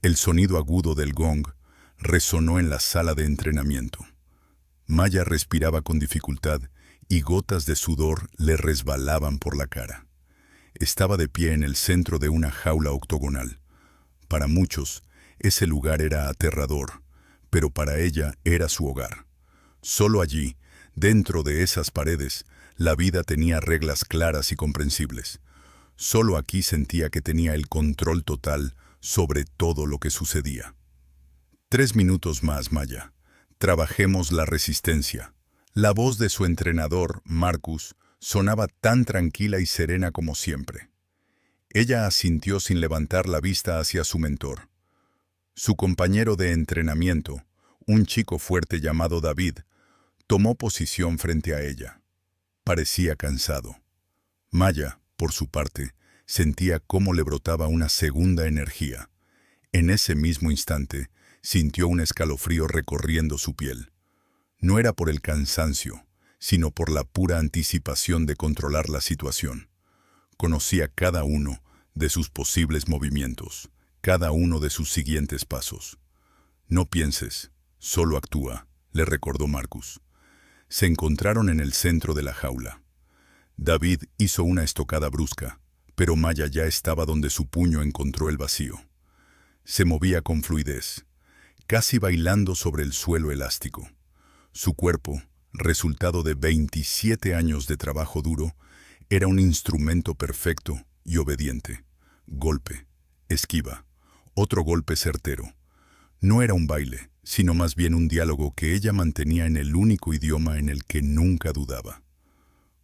El sonido agudo del gong resonó en la sala de entrenamiento. Maya respiraba con dificultad y gotas de sudor le resbalaban por la cara. Estaba de pie en el centro de una jaula octogonal. Para muchos, ese lugar era aterrador, pero para ella era su hogar. Solo allí, dentro de esas paredes, la vida tenía reglas claras y comprensibles. Solo aquí sentía que tenía el control total sobre todo lo que sucedía. 3 minutos más, Maya. Trabajemos la resistencia. La voz de su entrenador, Marcus, sonaba tan tranquila y serena como siempre. Ella asintió sin levantar la vista hacia su mentor. Su compañero de entrenamiento, un chico fuerte llamado David, tomó posición frente a ella. Parecía cansado. Maya, por su parte, sentía cómo le brotaba una segunda energía. En ese mismo instante, sintió un escalofrío recorriendo su piel. No era por el cansancio, sino por la pura anticipación de controlar la situación. Conocía cada uno de sus posibles movimientos, cada uno de sus siguientes pasos. No pienses, solo actúa, le recordó Marcus. Se encontraron en el centro de la jaula. David hizo una estocada brusca, pero Maya ya estaba donde su puño encontró el vacío. Se movía con fluidez, casi bailando sobre el suelo elástico. Su cuerpo, resultado de 27 años de trabajo duro, era un instrumento perfecto y obediente. Golpe, esquiva, otro golpe certero. No era un baile, sino más bien un diálogo que ella mantenía en el único idioma en el que nunca dudaba.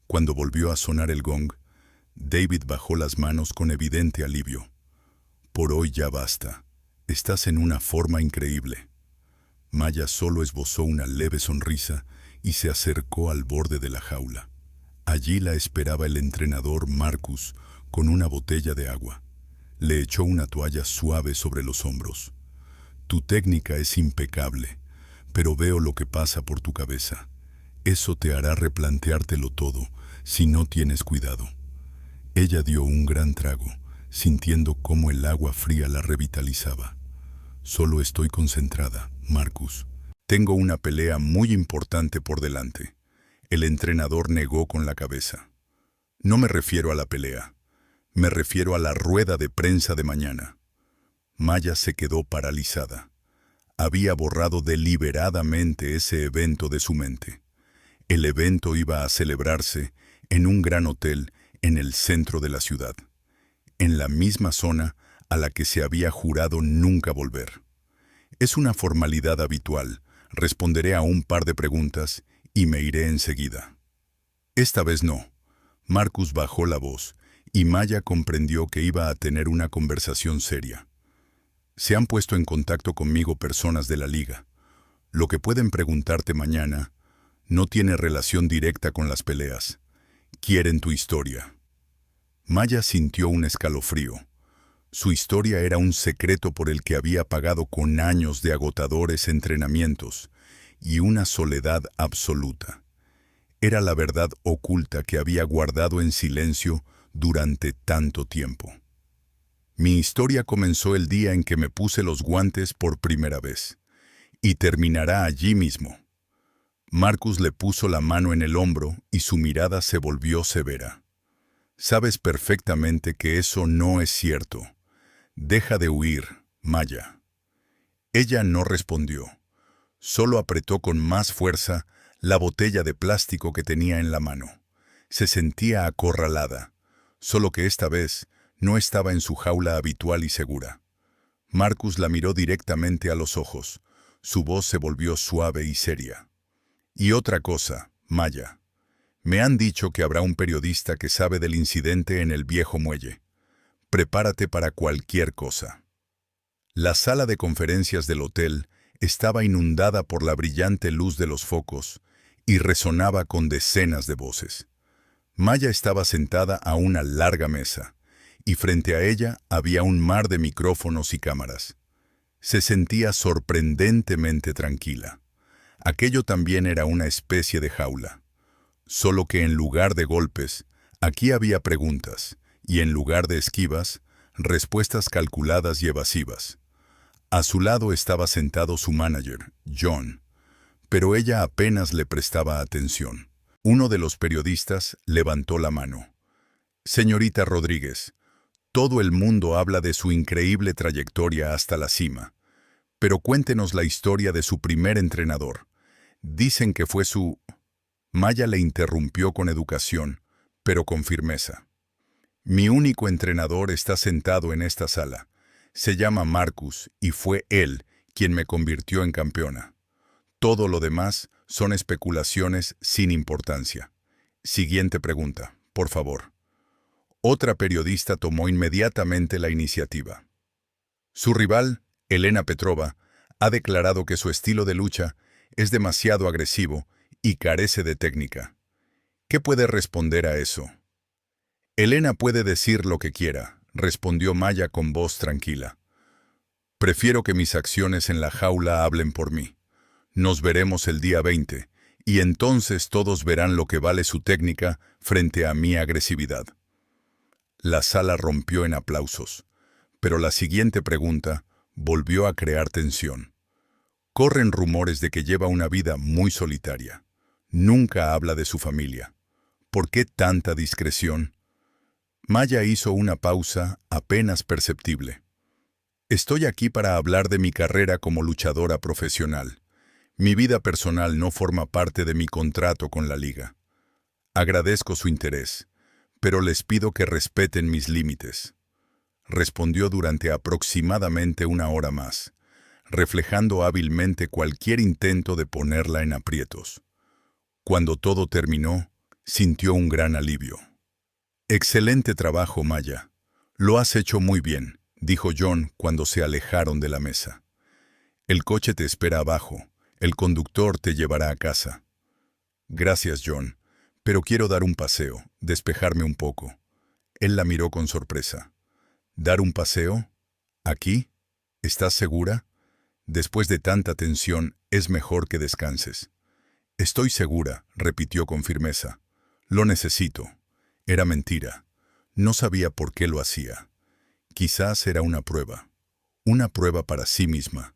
Cuando volvió a sonar el gong, David bajó las manos con evidente alivio. Por hoy ya basta. Estás en una forma increíble. Maya solo esbozó una leve sonrisa y se acercó al borde de la jaula. Allí la esperaba el entrenador Marcus con una botella de agua. Le echó una toalla suave sobre los hombros. Tu técnica es impecable, pero veo lo que pasa por tu cabeza. Eso te hará replanteártelo todo si no tienes cuidado. Ella dio un gran trago, sintiendo cómo el agua fría la revitalizaba. Solo estoy concentrada, Marcus. Tengo una pelea muy importante por delante. El entrenador negó con la cabeza. No me refiero a la pelea. Me refiero a la rueda de prensa de mañana. Maya se quedó paralizada. Había borrado deliberadamente ese evento de su mente. El evento iba a celebrarse en un gran hotel en el centro de la ciudad, en la misma zona a la que se había jurado nunca volver. Es una formalidad habitual. Responderé a un par de preguntas y me iré enseguida. Esta vez no. Marcus bajó la voz y Maya comprendió que iba a tener una conversación seria. Se han puesto en contacto conmigo personas de la liga. Lo que pueden preguntarte mañana no tiene relación directa con las peleas. Quieren tu historia. Maya sintió un escalofrío. Su historia era un secreto por el que había pagado con años de agotadores entrenamientos y una soledad absoluta. Era la verdad oculta que había guardado en silencio durante tanto tiempo. Mi historia comenzó el día en que me puse los guantes por primera vez, y terminará allí mismo. Marcus le puso la mano en el hombro y su mirada se volvió severa. Sabes perfectamente que eso no es cierto. Deja de huir, Maya. Ella no respondió. Solo apretó con más fuerza la botella de plástico que tenía en la mano. Se sentía acorralada, solo que esta vez no estaba en su jaula habitual y segura. Marcus la miró directamente a los ojos. Su voz se volvió suave y seria. Y otra cosa, Maya. Me han dicho que habrá un periodista que sabe del incidente en el viejo muelle. Prepárate para cualquier cosa. La sala de conferencias del hotel estaba inundada por la brillante luz de los focos y resonaba con decenas de voces. Maya estaba sentada a una larga mesa, y frente a ella había un mar de micrófonos y cámaras. Se sentía sorprendentemente tranquila. Aquello también era una especie de jaula. Solo que en lugar de golpes, aquí había preguntas, y en lugar de esquivas, respuestas calculadas y evasivas. A su lado estaba sentado su manager, John, pero ella apenas le prestaba atención. Uno de los periodistas levantó la mano. Señorita Rodríguez, todo el mundo habla de su increíble trayectoria hasta la cima, pero cuéntenos la historia de su primer entrenador. Dicen que fue su... Maya le interrumpió con educación, pero con firmeza. Mi único entrenador está sentado en esta sala. Se llama Marcus y fue él quien me convirtió en campeona. Todo lo demás son especulaciones sin importancia. Siguiente pregunta, por favor. Otra periodista tomó inmediatamente la iniciativa. Su rival, Elena Petrova, ha declarado que su estilo de lucha es demasiado agresivo y carece de técnica. ¿Qué puede responder a eso? Elena puede decir lo que quiera, respondió Maya con voz tranquila. Prefiero que mis acciones en la jaula hablen por mí. Nos veremos el día 20, y entonces todos verán lo que vale su técnica frente a mi agresividad. La sala rompió en aplausos, pero la siguiente pregunta volvió a crear tensión. Corren rumores de que lleva una vida muy solitaria. Nunca habla de su familia. ¿Por qué tanta discreción? Maya hizo una pausa apenas perceptible. Estoy aquí para hablar de mi carrera como luchadora profesional. Mi vida personal no forma parte de mi contrato con la liga. Agradezco su interés, pero les pido que respeten mis límites. Respondió durante aproximadamente una hora más, reflejando hábilmente cualquier intento de ponerla en aprietos. Cuando todo terminó, sintió un gran alivio. Excelente trabajo, Maya. Lo has hecho muy bien, dijo John cuando se alejaron de la mesa. El coche te espera abajo. El conductor te llevará a casa. Gracias, John, pero quiero dar un paseo, despejarme un poco. Él la miró con sorpresa. ¿Dar un paseo? ¿Aquí? ¿Estás segura? Después de tanta tensión, es mejor que descanses. Estoy segura, repitió con firmeza. Lo necesito. Era mentira. No sabía por qué lo hacía. Quizás era una prueba para sí misma.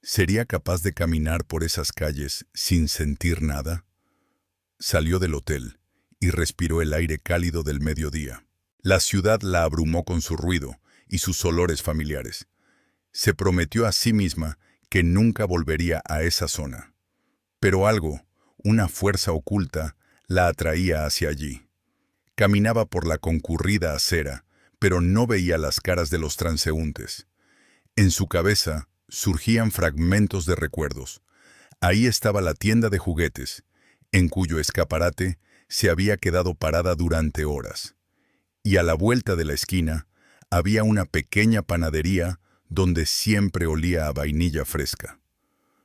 ¿Sería capaz de caminar por esas calles sin sentir nada? Salió del hotel y respiró el aire cálido del mediodía. La ciudad la abrumó con su ruido y sus olores familiares. Se prometió a sí misma que nunca volvería a esa zona. Pero algo, una fuerza oculta, la atraía hacia allí. Caminaba por la concurrida acera, pero no veía las caras de los transeúntes. En su cabeza surgían fragmentos de recuerdos. Ahí estaba la tienda de juguetes, en cuyo escaparate se había quedado parada durante horas. Y a la vuelta de la esquina había una pequeña panadería donde siempre olía a vainilla fresca.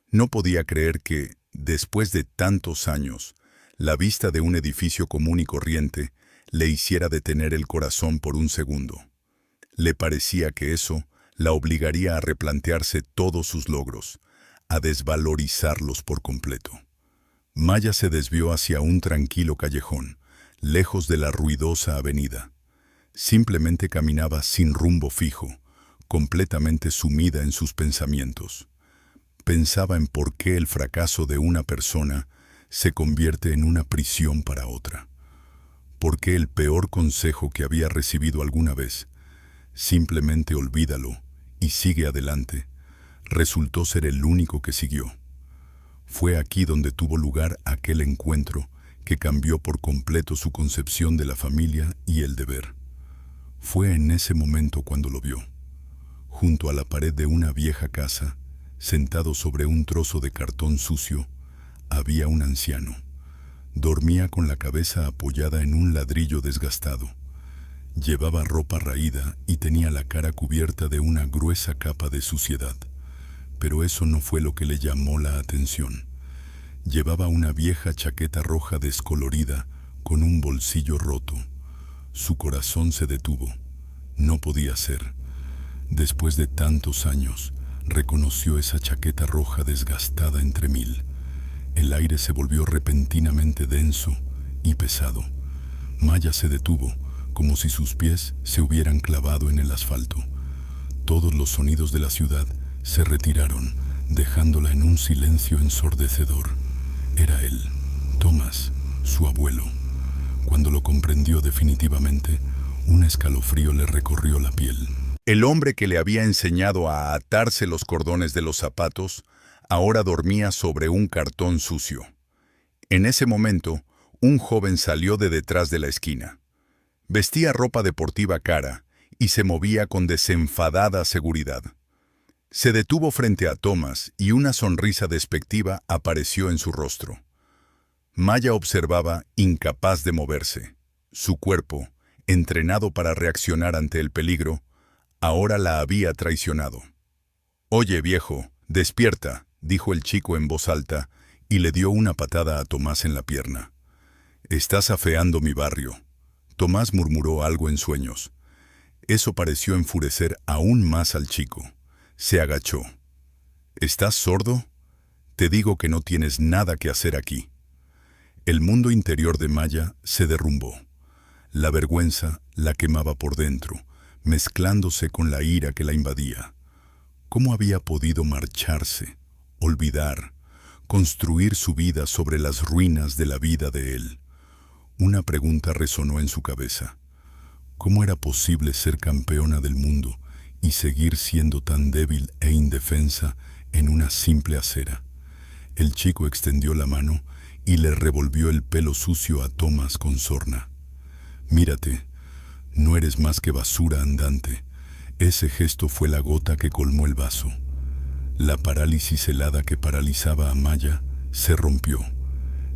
No podía creer que, después de tantos años, la vista de un edificio común y corriente le hiciera detener el corazón por un segundo. Le parecía que eso la obligaría a replantearse todos sus logros, a desvalorizarlos por completo. Maya se desvió hacia un tranquilo callejón, lejos de la ruidosa avenida. Simplemente caminaba sin rumbo fijo, completamente sumida en sus pensamientos. Pensaba en por qué el fracaso de una persona se convierte en una prisión para otra. Por qué el peor consejo que había recibido alguna vez, simplemente olvídalo y sigue adelante, resultó ser el único que siguió. Fue aquí donde tuvo lugar aquel encuentro que cambió por completo su concepción de la familia y el deber. Fue en ese momento cuando lo vio. Junto a la pared de una vieja casa, sentado sobre un trozo de cartón sucio, había un anciano. Dormía con la cabeza apoyada en un ladrillo desgastado. Llevaba ropa raída y tenía la cara cubierta de una gruesa capa de suciedad. Pero eso no fue lo que le llamó la atención. Llevaba una vieja chaqueta roja descolorida con un bolsillo roto. Su corazón se detuvo. No podía ser. Después de tantos años, reconoció esa chaqueta roja desgastada entre mil. El aire se volvió repentinamente denso y pesado. Maya se detuvo, como si sus pies se hubieran clavado en el asfalto. Todos los sonidos de la ciudad Se retiraron, dejándola en un silencio ensordecedor. Era él, Thomas, su abuelo. Cuando lo comprendió definitivamente, un escalofrío le recorrió la piel. El hombre que le había enseñado a atarse los cordones de los zapatos, ahora dormía sobre un cartón sucio. En ese momento, un joven salió de detrás de la esquina. Vestía ropa deportiva cara y se movía con desenfadada seguridad. Se detuvo frente a Thomas y una sonrisa despectiva apareció en su rostro. Maya observaba, incapaz de moverse. Su cuerpo, entrenado para reaccionar ante el peligro, ahora la había traicionado. «Oye, viejo, despierta», dijo el chico en voz alta y le dio una patada a Tomás en la pierna. «Estás afeando mi barrio». Tomás murmuró algo en sueños. Eso pareció enfurecer aún más al chico. Se agachó. «¿Estás sordo? Te digo que no tienes nada que hacer aquí». El mundo interior de Maya se derrumbó. La vergüenza la quemaba por dentro, mezclándose con la ira que la invadía. ¿Cómo había podido marcharse, olvidar, construir su vida sobre las ruinas de la vida de él? Una pregunta resonó en su cabeza. ¿Cómo era posible ser campeona del mundo y seguir siendo tan débil e indefensa en una simple acera? El chico extendió la mano y le revolvió el pelo sucio a Thomas con sorna. «Mírate, no eres más que basura andante». Ese gesto fue la gota que colmó el vaso. La parálisis helada que paralizaba a Maya se rompió.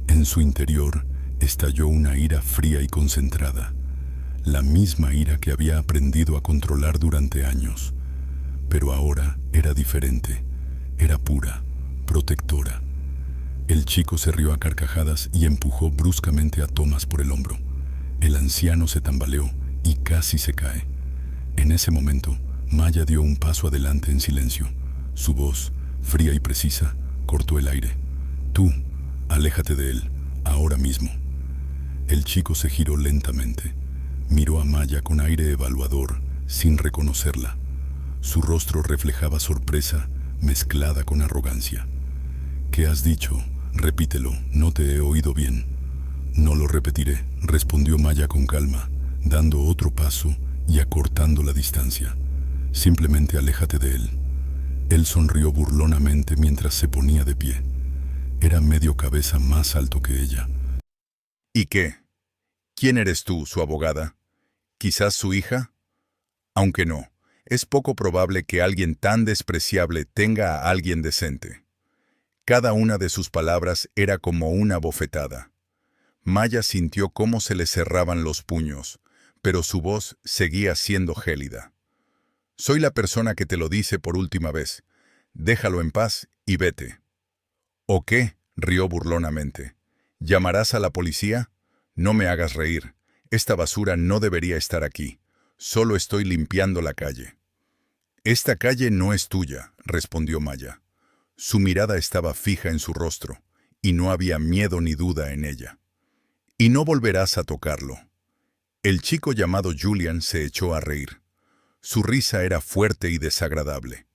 En su interior estalló una ira fría y concentrada, la misma ira que había aprendido a controlar durante años. Pero ahora era diferente, era pura, protectora. El chico se rió a carcajadas y empujó bruscamente a Thomas por el hombro. El anciano se tambaleó y casi se cae. En ese momento, Maya dio un paso adelante en silencio. Su voz, fría y precisa, cortó el aire. «Tú, aléjate de él, ahora mismo». El chico se giró lentamente. Miró a Maya con aire evaluador, sin reconocerla. Su rostro reflejaba sorpresa, mezclada con arrogancia. «¿Qué has dicho? Repítelo, no te he oído bien». «No lo repetiré», respondió Maya con calma, dando otro paso y acortando la distancia. «Simplemente aléjate de él». Él sonrió burlonamente mientras se ponía de pie. Era medio cabeza más alto que ella. «¿Y qué? ¿Quién eres tú, su abogada? ¿Quizás su hija? Aunque no, es poco probable que alguien tan despreciable tenga a alguien decente». Cada una de sus palabras era como una bofetada. Maya sintió cómo se le cerraban los puños, pero su voz seguía siendo gélida. «Soy la persona que te lo dice por última vez. Déjalo en paz y vete». «¿O qué?», rió burlonamente. «¿Llamarás a la policía? No me hagas reír. Esta basura no debería estar aquí. Solo estoy limpiando la calle». «Esta calle no es tuya», respondió Maya. Su mirada estaba fija en su rostro, y no había miedo ni duda en ella. «Y no volverás a tocarlo». El chico llamado Julian se echó a reír. Su risa era fuerte y desagradable.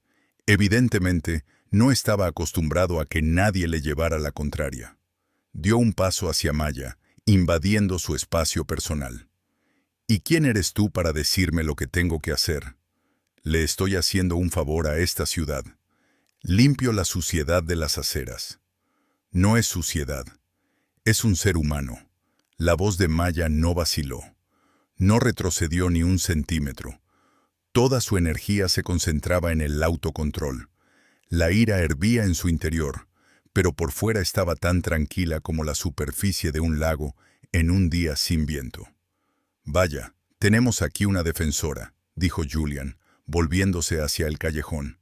Evidentemente, no estaba acostumbrado a que nadie le llevara la contraria. Dio un paso hacia Maya, invadiendo su espacio personal. «¿Y quién eres tú para decirme lo que tengo que hacer? Le estoy haciendo un favor a esta ciudad. Limpio la suciedad de las aceras». «No es suciedad. Es un ser humano». La voz de Maya no vaciló. No retrocedió ni un centímetro. Toda su energía se concentraba en el autocontrol. La ira hervía en su interior, pero por fuera estaba tan tranquila como la superficie de un lago en un día sin viento. «Vaya, tenemos aquí una defensora», dijo Julian, volviéndose hacia el callejón.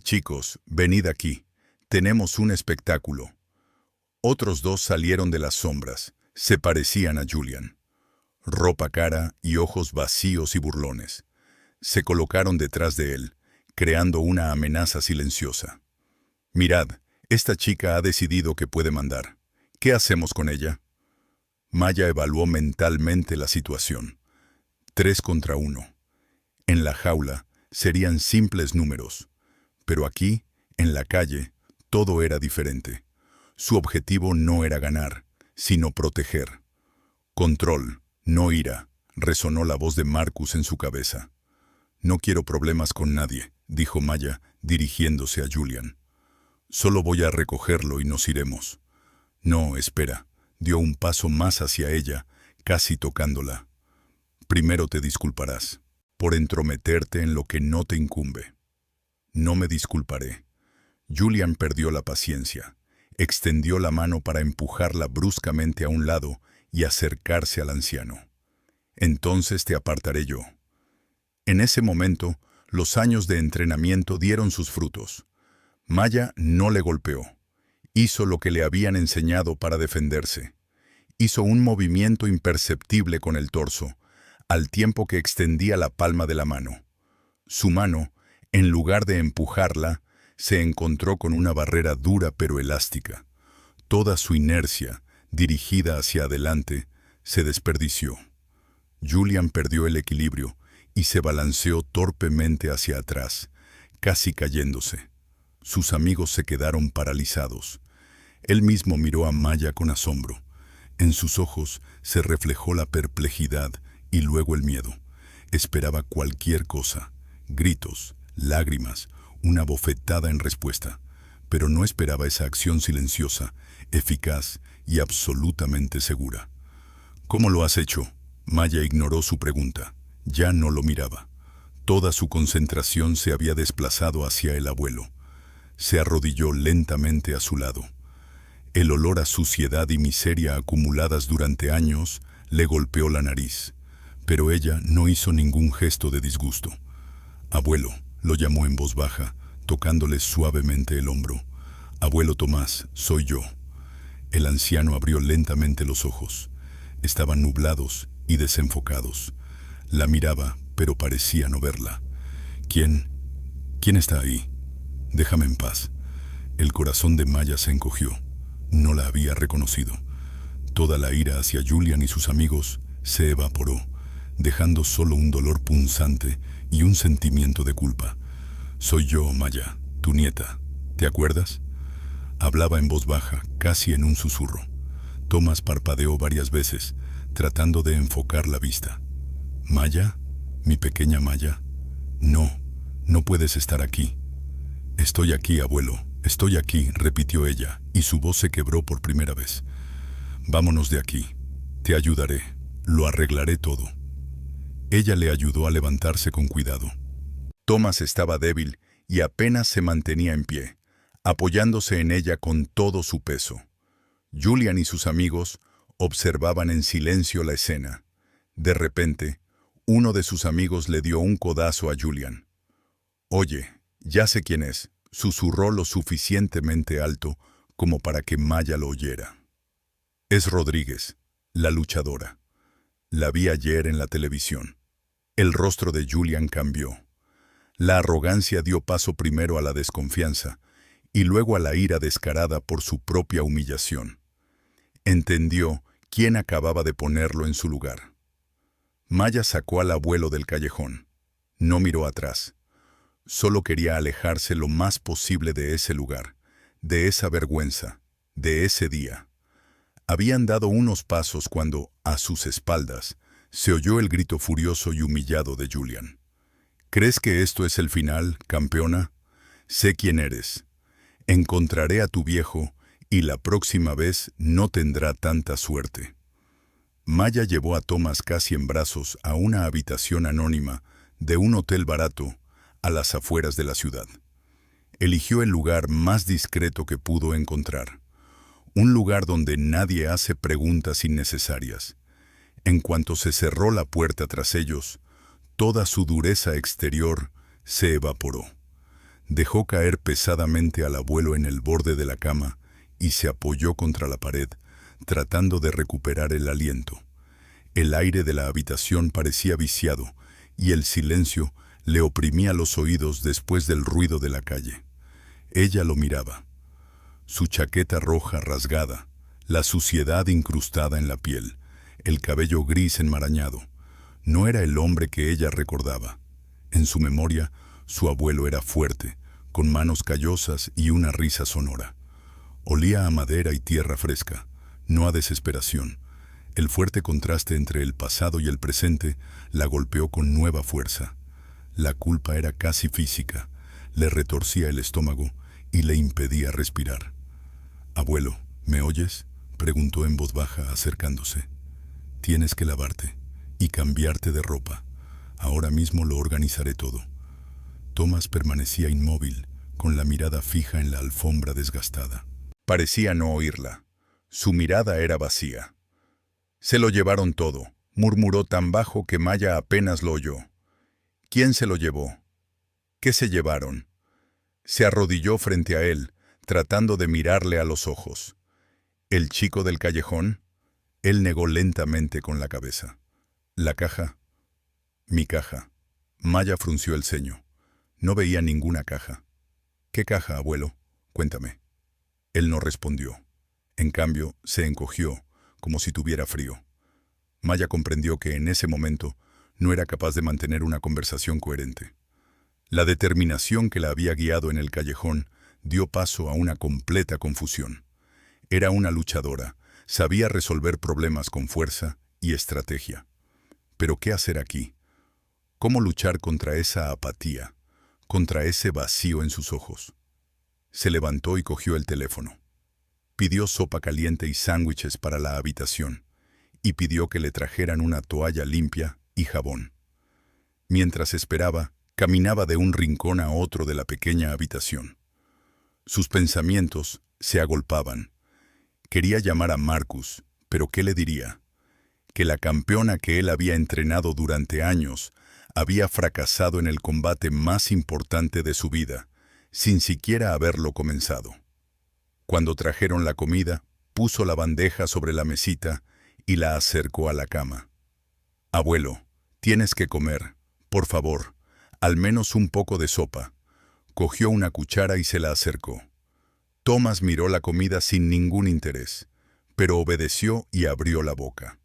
Chicos, venid aquí. Tenemos un espectáculo». Otros dos salieron de las sombras. Se parecían a Julian. Ropa cara y ojos vacíos y burlones. Se colocaron detrás de él, creando una amenaza silenciosa. «Mirad, esta chica ha decidido que puede mandar. ¿Qué hacemos con ella?» Maya evaluó mentalmente la situación. 3 contra 1. En la jaula serían simples números. Pero aquí, en la calle, todo era diferente. Su objetivo no era ganar, sino proteger. Control, no ira, resonó la voz de Marcus en su cabeza. No quiero problemas con nadie, dijo Maya, dirigiéndose a Julian. Solo voy a recogerlo y nos iremos. No, espera, dio un paso más hacia ella, casi tocándola. Primero te disculparás, por entrometerte en lo que no te incumbe. No me disculparé. Julian perdió la paciencia. Extendió la mano para empujarla bruscamente a un lado y acercarse al anciano. Entonces te apartaré yo. En ese momento, los años de entrenamiento dieron sus frutos. Maya no le golpeó. Hizo lo que le habían enseñado para defenderse. Hizo un movimiento imperceptible con el torso, al tiempo que extendía la palma de la mano. Su mano, en lugar de empujarla, se encontró con una barrera dura pero elástica. Toda su inercia, dirigida hacia adelante, se desperdició. Julian perdió el equilibrio y se balanceó torpemente hacia atrás, casi cayéndose. Sus amigos se quedaron paralizados. Él mismo miró a Maya con asombro. En sus ojos se reflejó la perplejidad y luego el miedo. Esperaba cualquier cosa, gritos, lágrimas, una bofetada en respuesta, pero no esperaba esa acción silenciosa, eficaz y absolutamente segura. ¿Cómo lo has hecho? Maya ignoró su pregunta. Ya no lo miraba. Toda su concentración se había desplazado hacia el abuelo. Se arrodilló lentamente a su lado. El olor a suciedad y miseria acumuladas durante años le golpeó la nariz, pero ella no hizo ningún gesto de disgusto. Abuelo, lo llamó en voz baja, tocándole suavemente el hombro. Abuelo Tomás, soy yo. El anciano abrió lentamente los ojos. Estaban nublados y desenfocados. La miraba, pero parecía no verla. ¿Quién está ahí? Déjame en paz. El corazón de Maya se encogió. No la había reconocido. Toda la ira hacia Julian y sus amigos se evaporó, dejando solo un dolor punzante y un sentimiento de culpa. Soy yo, Maya, tu nieta. ¿Te acuerdas? Hablaba en voz baja, casi en un susurro. Tomás parpadeó varias veces, tratando de enfocar la vista. ¿Maya? ¿Mi pequeña Maya? No, no puedes estar aquí. Estoy aquí, abuelo, estoy aquí, repitió ella, y su voz se quebró por primera vez. Vámonos de aquí. Te ayudaré. Lo arreglaré todo. Ella le ayudó a levantarse con cuidado. Tomás estaba débil y apenas se mantenía en pie, apoyándose en ella con todo su peso. Julian y sus amigos observaban en silencio la escena. De repente, uno de sus amigos le dio un codazo a Julian. «Oye, ya sé quién es», susurró lo suficientemente alto como para que Maya lo oyera. «Es Rodríguez, la luchadora. La vi ayer en la televisión». El rostro de Julian cambió. La arrogancia dio paso primero a la desconfianza y luego a la ira descarada por su propia humillación. Entendió quién acababa de ponerlo en su lugar. Maya sacó al abuelo del callejón. No miró atrás. Solo quería alejarse lo más posible de ese lugar, de esa vergüenza, de ese día. Habían dado unos pasos cuando, a sus espaldas, se oyó el grito furioso y humillado de Julian. «¿Crees que esto es el final, campeona? Sé quién eres. Encontraré a tu viejo y la próxima vez no tendrá tanta suerte». Maya llevó a Tomás casi en brazos a una habitación anónima de un hotel barato a las afueras de la ciudad. Eligió el lugar más discreto que pudo encontrar. Un lugar donde nadie hace preguntas innecesarias. En cuanto se cerró la puerta tras ellos, toda su dureza exterior se evaporó. Dejó caer pesadamente al abuelo en el borde de la cama y se apoyó contra la pared, tratando de recuperar el aliento. El aire de la habitación parecía viciado y el silencio le oprimía los oídos después del ruido de la calle. Ella lo miraba. Su chaqueta roja rasgada, la suciedad incrustada en la piel, el cabello gris enmarañado. No era el hombre que ella recordaba. En su memoria, su abuelo era fuerte, con manos callosas y una risa sonora. Olía a madera y tierra fresca, no a desesperación. El fuerte contraste entre el pasado y el presente la golpeó con nueva fuerza. La culpa era casi física, le retorcía el estómago y le impedía respirar. «Abuelo, ¿me oyes?», preguntó en voz baja, acercándose. «Tienes que lavarte y cambiarte de ropa. Ahora mismo lo organizaré todo». Tomás permanecía inmóvil, con la mirada fija en la alfombra desgastada. Parecía no oírla. Su mirada era vacía. «Se lo llevaron todo», murmuró tan bajo que Maya apenas lo oyó. «¿Quién se lo llevó? ¿Qué se llevaron?». Se arrodilló frente a él, tratando de mirarle a los ojos. «¿El chico del callejón?». Él negó lentamente con la cabeza. «¿La caja?». «Mi caja». Maya frunció el ceño. No veía ninguna caja. «¿Qué caja, abuelo? Cuéntame». Él no respondió. En cambio, se encogió, como si tuviera frío. Maya comprendió que en ese momento no era capaz de mantener una conversación coherente. La determinación que la había guiado en el callejón dio paso a una completa confusión. Era una luchadora, sabía resolver problemas con fuerza y estrategia. Pero ¿qué hacer aquí? ¿Cómo luchar contra esa apatía, contra ese vacío en sus ojos? Se levantó y cogió el teléfono. Pidió sopa caliente y sándwiches para la habitación, y pidió que le trajeran una toalla limpia y jabón. Mientras esperaba, caminaba de un rincón a otro de la pequeña habitación. Sus pensamientos se agolpaban. Quería llamar a Marcus, pero ¿qué le diría? Que la campeona que él había entrenado durante años había fracasado en el combate más importante de su vida, sin siquiera haberlo comenzado. Cuando trajeron la comida, puso la bandeja sobre la mesita y la acercó a la cama. «Abuelo, tienes que comer, por favor, al menos un poco de sopa». Cogió una cuchara y se la acercó. Tomás miró la comida sin ningún interés, pero obedeció y abrió la boca.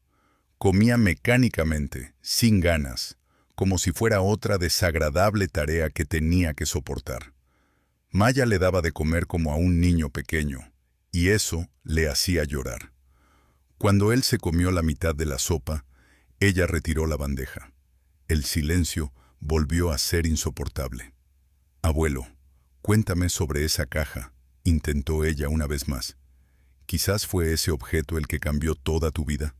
Comía mecánicamente, sin ganas, como si fuera otra desagradable tarea que tenía que soportar. Maya le daba de comer como a un niño pequeño, y eso le hacía llorar. Cuando él se comió la mitad de la sopa, ella retiró la bandeja. El silencio volvió a ser insoportable. «Abuelo, cuéntame sobre esa caja», intentó ella una vez más. «Quizás fue ese objeto el que cambió toda tu vida.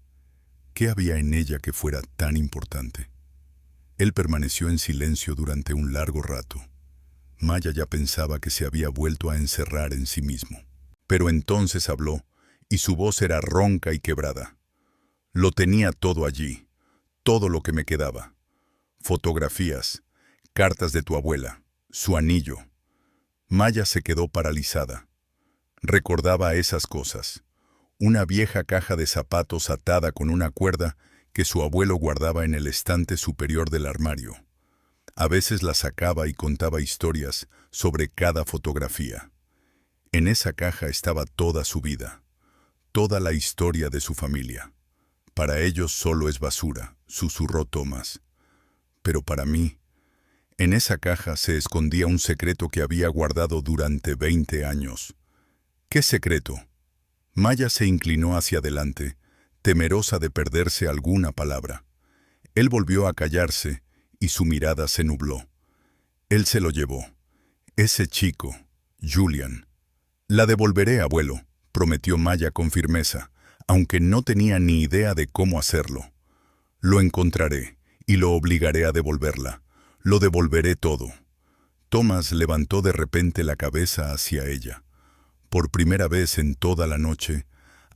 ¿Qué había en ella que fuera tan importante?». Él permaneció en silencio durante un largo rato. Maya ya pensaba que se había vuelto a encerrar en sí mismo. Pero entonces habló, y su voz era ronca y quebrada. «Lo tenía todo allí, todo lo que me quedaba. Fotografías, cartas de tu abuela, su anillo». Maya se quedó paralizada. Recordaba esas cosas. Una vieja caja de zapatos atada con una cuerda que su abuelo guardaba en el estante superior del armario. A veces la sacaba y contaba historias sobre cada fotografía. En esa caja estaba toda su vida, toda la historia de su familia. «Para ellos solo es basura», susurró Tomás. «Pero para mí, en esa caja se escondía un secreto que había guardado durante 20 años». «¿Qué secreto?». Maya se inclinó hacia adelante, temerosa de perderse alguna palabra. Él volvió a callarse y su mirada se nubló. «Él se lo llevó. Ese chico, Julian». «La devolveré, abuelo», prometió Maya con firmeza, aunque no tenía ni idea de cómo hacerlo. «Lo encontraré y lo obligaré a devolverla. Lo devolveré todo». Tomás levantó de repente la cabeza hacia ella. Por primera vez en toda la noche,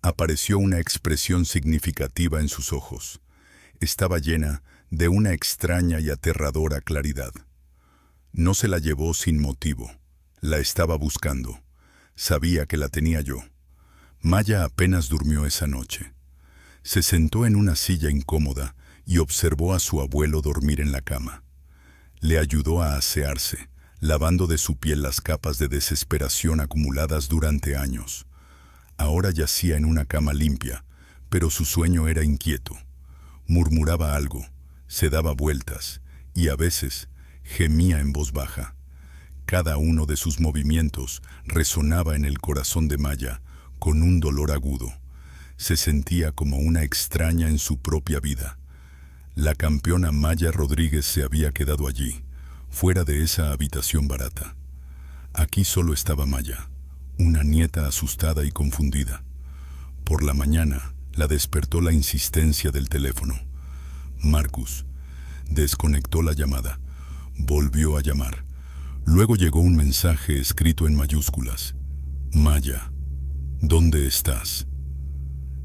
apareció una expresión significativa en sus ojos. Estaba llena de una extraña y aterradora claridad. No se la llevó sin motivo. La estaba buscando. Sabía que la tenía yo. Maya apenas durmió esa noche. Se sentó en una silla incómoda y observó a su abuelo dormir en la cama. Le ayudó a asearse, lavando de su piel las capas de desesperación acumuladas durante años. Ahora yacía en una cama limpia, pero su sueño era inquieto. Murmuraba algo, se daba vueltas y a veces gemía en voz baja. Cada uno de sus movimientos resonaba en el corazón de Maya con un dolor agudo. Se sentía como una extraña en su propia vida. La campeona Maya Rodríguez se había quedado allí, fuera de esa habitación barata. Aquí solo estaba Maya, una nieta asustada y confundida. Por la mañana la despertó la insistencia del teléfono. Marcus desconectó la llamada. Volvió a llamar. Luego llegó un mensaje escrito en mayúsculas. Maya, ¿dónde estás?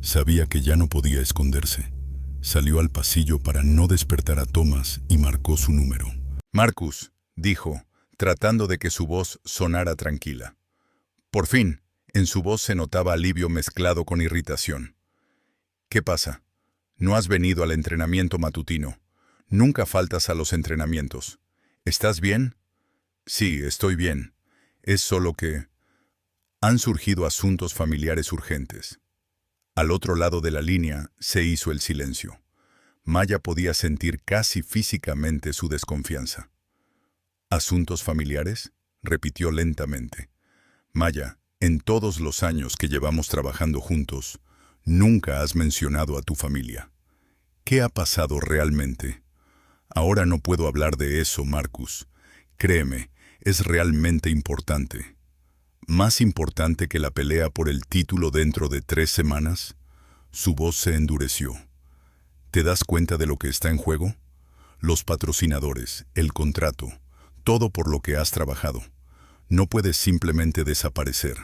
Sabía que ya no podía esconderse. Salió al pasillo para no despertar a Thomas y marcó su número. Marcus, dijo, tratando de que su voz sonara tranquila. Por fin, en su voz se notaba alivio mezclado con irritación. ¿Qué pasa? No has venido al entrenamiento matutino. Nunca faltas a los entrenamientos. ¿Estás bien? Sí, estoy bien. Es solo que han surgido asuntos familiares urgentes. Al otro lado de la línea se hizo el silencio. Maya podía sentir casi físicamente su desconfianza. ¿Asuntos familiares?, repitió lentamente. Maya, en todos los años que llevamos trabajando juntos, nunca has mencionado a tu familia. ¿Qué ha pasado realmente? Ahora no puedo hablar de eso, Marcus. Créeme, es realmente importante. ¿Más importante que la pelea por el título dentro de 3 semanas? Su voz se endureció. ¿Te das cuenta de lo que está en juego? Los patrocinadores, el contrato, todo por lo que has trabajado. No puedes simplemente desaparecer.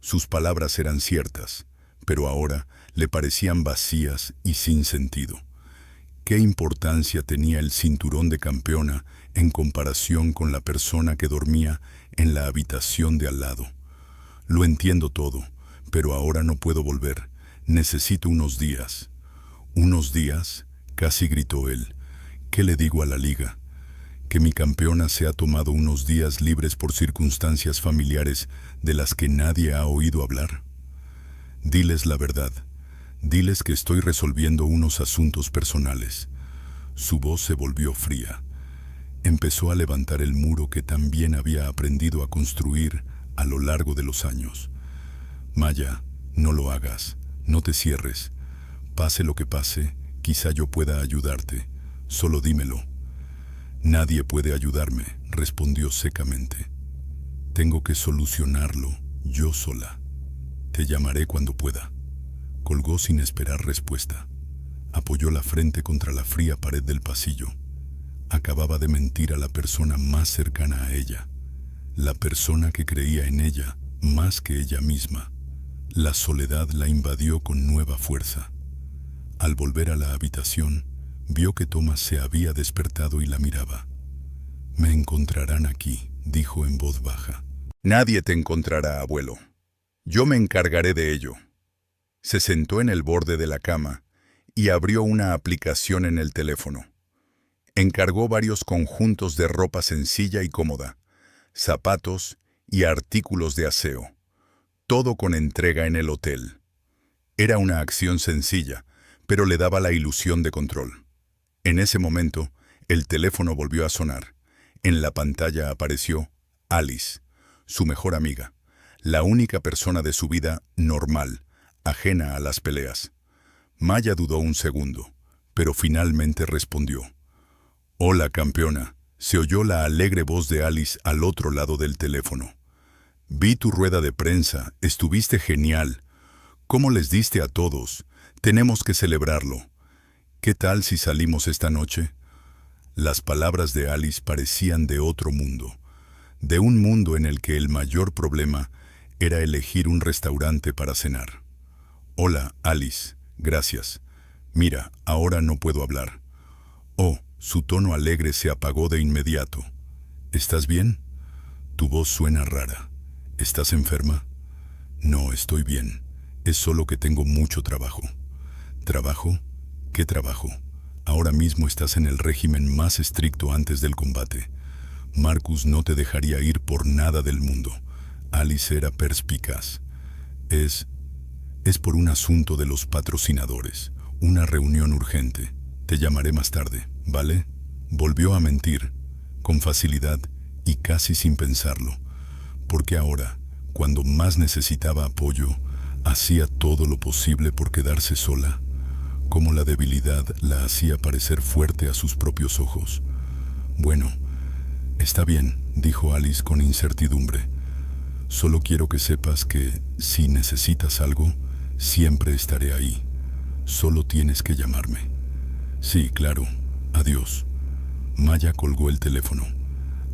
Sus palabras eran ciertas, pero ahora le parecían vacías y sin sentido. ¿Qué importancia tenía el cinturón de campeona en comparación con la persona que dormía en la habitación de al lado? Lo entiendo todo, pero ahora no puedo volver. Necesito unos días. ¿Unos días?, casi gritó él. ¿Qué le digo a la liga? ¿Que mi campeona se ha tomado unos días libres por circunstancias familiares de las que nadie ha oído hablar? Diles la verdad. Diles que estoy resolviendo unos asuntos personales. Su voz se volvió fría. Empezó a levantar el muro que también había aprendido a construir a lo largo de los años. Maya, no lo hagas, no te cierres. Pase lo que pase, quizá yo pueda ayudarte. Solo dímelo. Nadie puede ayudarme, respondió secamente. Tengo que solucionarlo yo sola. Te llamaré cuando pueda. Colgó sin esperar respuesta. Apoyó la frente contra la fría pared del pasillo. Acababa de mentir a la persona más cercana a ella, la persona que creía en ella más que ella misma. La soledad la invadió con nueva fuerza. Al volver a la habitación, vio que Thomas se había despertado y la miraba. «Me encontrarán aquí», dijo en voz baja. «Nadie te encontrará, abuelo. Yo me encargaré de ello». Se sentó en el borde de la cama y abrió una aplicación en el teléfono. Encargó varios conjuntos de ropa sencilla y cómoda, zapatos y artículos de aseo. Todo con entrega en el hotel. Era una acción sencilla, pero le daba la ilusión de control. En ese momento, el teléfono volvió a sonar. En la pantalla apareció Alice, su mejor amiga, la única persona de su vida normal, ajena a las peleas. Maya dudó un segundo, pero finalmente respondió. «Hola, campeona», se oyó la alegre voz de Alice al otro lado del teléfono. «Vi tu rueda de prensa, estuviste genial. ¿Cómo les diste a todos? Tenemos que celebrarlo. ¿Qué tal si salimos esta noche?» Las palabras de Alice parecían de otro mundo, de un mundo en el que el mayor problema era elegir un restaurante para cenar. «Hola, Alice, gracias. Mira, ahora no puedo hablar». «Oh», su tono alegre se apagó de inmediato. «¿Estás bien? Tu voz suena rara. ¿Estás enferma?» «No, estoy bien. Es solo que tengo mucho trabajo». «¿Trabajo? ¿Qué trabajo?» «Ahora mismo estás en el régimen más estricto antes del combate. Marcus no te dejaría ir por nada del mundo». Alice era perspicaz. Es por un asunto de los patrocinadores. Una reunión urgente. Te llamaré más tarde, ¿vale?» Volvió a mentir, con facilidad y casi sin pensarlo, porque ahora, cuando más necesitaba apoyo, hacía todo lo posible por quedarse sola, como la debilidad la hacía parecer fuerte a sus propios ojos. Bueno, está bien, dijo Alice con incertidumbre. Solo quiero que sepas que, si necesitas algo, siempre estaré ahí. Solo tienes que llamarme. Sí, claro. Adiós. Maya colgó el teléfono.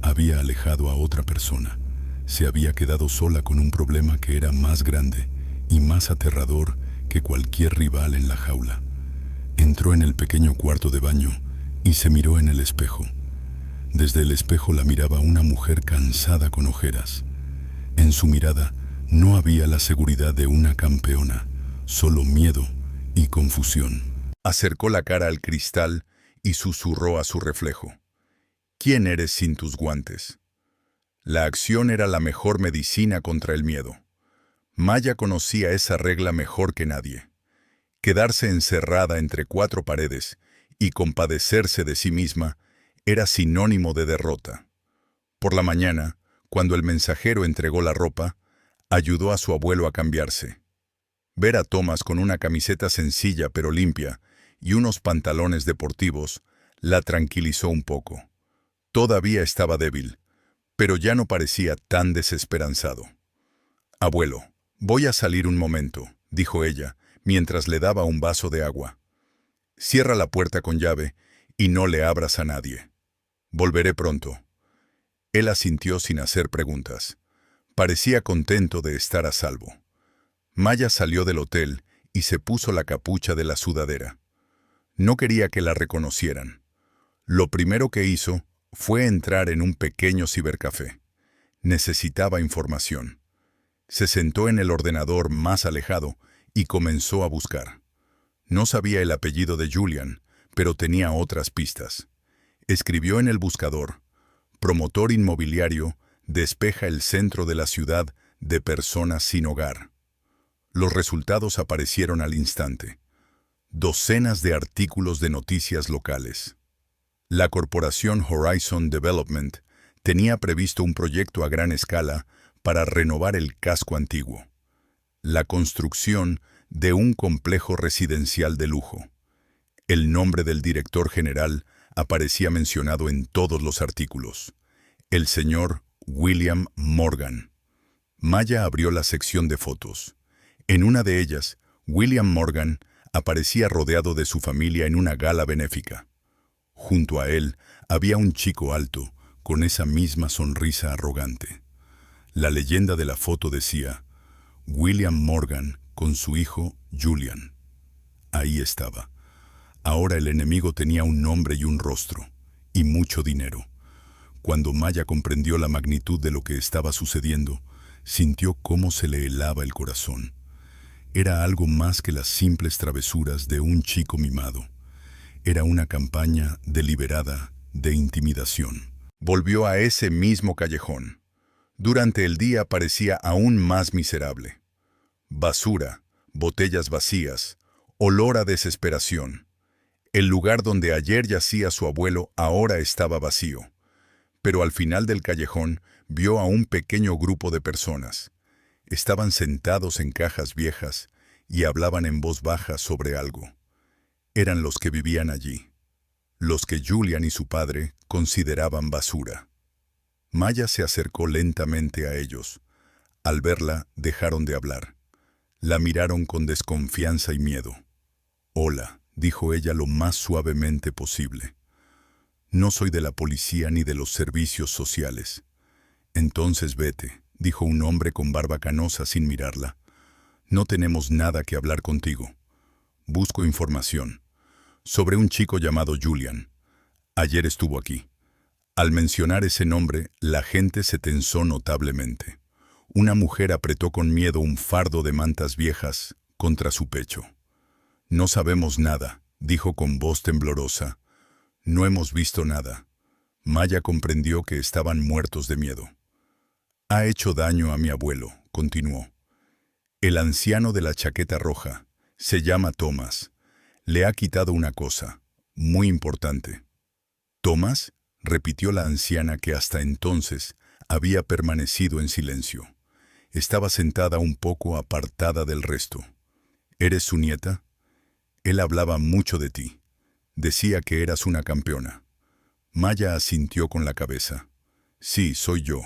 Había alejado a otra persona. Se había quedado sola con un problema que era más grande y más aterrador que cualquier rival en la jaula. Entró en el pequeño cuarto de baño y se miró en el espejo. Desde el espejo la miraba una mujer cansada con ojeras. En su mirada no había la seguridad de una campeona, solo miedo y confusión. Acercó la cara al cristal y susurró a su reflejo. ¿Quién eres sin tus guantes? La acción era la mejor medicina contra el miedo. Maya conocía esa regla mejor que nadie. Quedarse encerrada entre cuatro paredes y compadecerse de sí misma era sinónimo de derrota. Por la mañana, cuando el mensajero entregó la ropa, ayudó a su abuelo a cambiarse. Ver a Thomas con una camiseta sencilla pero limpia y unos pantalones deportivos la tranquilizó un poco. Todavía estaba débil, pero ya no parecía tan desesperanzado. «Abuelo, voy a salir un momento», dijo ella, mientras le daba un vaso de agua. «Cierra la puerta con llave y no le abras a nadie. Volveré pronto». Él asintió sin hacer preguntas. Parecía contento de estar a salvo. Maya salió del hotel y se puso la capucha de la sudadera. No quería que la reconocieran. Lo primero que hizo fue entrar en un pequeño cibercafé. Necesitaba información. Se sentó en el ordenador más alejado y comenzó a buscar. No sabía el apellido de Julian, pero tenía otras pistas. Escribió en el buscador: «Promotor inmobiliario despeja el centro de la ciudad de personas sin hogar». Los resultados aparecieron al instante. Docenas de artículos de noticias locales. La corporación Horizon Development tenía previsto un proyecto a gran escala para renovar el casco antiguo. La construcción de un complejo residencial de lujo. El nombre del director general aparecía mencionado en todos los artículos. El señor William Morgan. Maya abrió la sección de fotos. En una de ellas, William Morgan aparecía rodeado de su familia en una gala benéfica. Junto a él había un chico alto, con esa misma sonrisa arrogante. La leyenda de la foto decía: William Morgan con su hijo Julian. Ahí estaba. Ahora el enemigo tenía un nombre y un rostro, y mucho dinero. Cuando Maya comprendió la magnitud de lo que estaba sucediendo, sintió cómo se le helaba el corazón. Era algo más que las simples travesuras de un chico mimado. Era una campaña deliberada de intimidación. Volvió a ese mismo callejón. Durante el día parecía aún más miserable. Basura, botellas vacías, olor a desesperación. El lugar donde ayer yacía su abuelo ahora estaba vacío. Pero al final del callejón vio a un pequeño grupo de personas. Estaban sentados en cajas viejas y hablaban en voz baja sobre algo. Eran los que vivían allí, los que Julian y su padre consideraban basura. Maya se acercó lentamente a ellos. Al verla, dejaron de hablar. La miraron con desconfianza y miedo. «Hola», dijo ella lo más suavemente posible. «No soy de la policía ni de los servicios sociales». «Entonces vete», dijo un hombre con barba canosa sin mirarla. «No tenemos nada que hablar contigo. Busco información sobre un chico llamado Julian. Ayer estuvo aquí». Al mencionar ese nombre, la gente se tensó notablemente. Una mujer apretó con miedo un fardo de mantas viejas contra su pecho. «No sabemos nada», dijo con voz temblorosa. «No hemos visto nada». Maya comprendió que estaban muertos de miedo. «Ha hecho daño a mi abuelo», continuó. «El anciano de la chaqueta roja se llama Thomas. Le ha quitado una cosa muy importante». «¿Thomas?», repitió la anciana que hasta entonces había permanecido en silencio. Estaba sentada un poco apartada del resto. ¿Eres su nieta? Él hablaba mucho de ti. Decía que eras una campeona. Maya asintió con la cabeza. Sí, soy yo.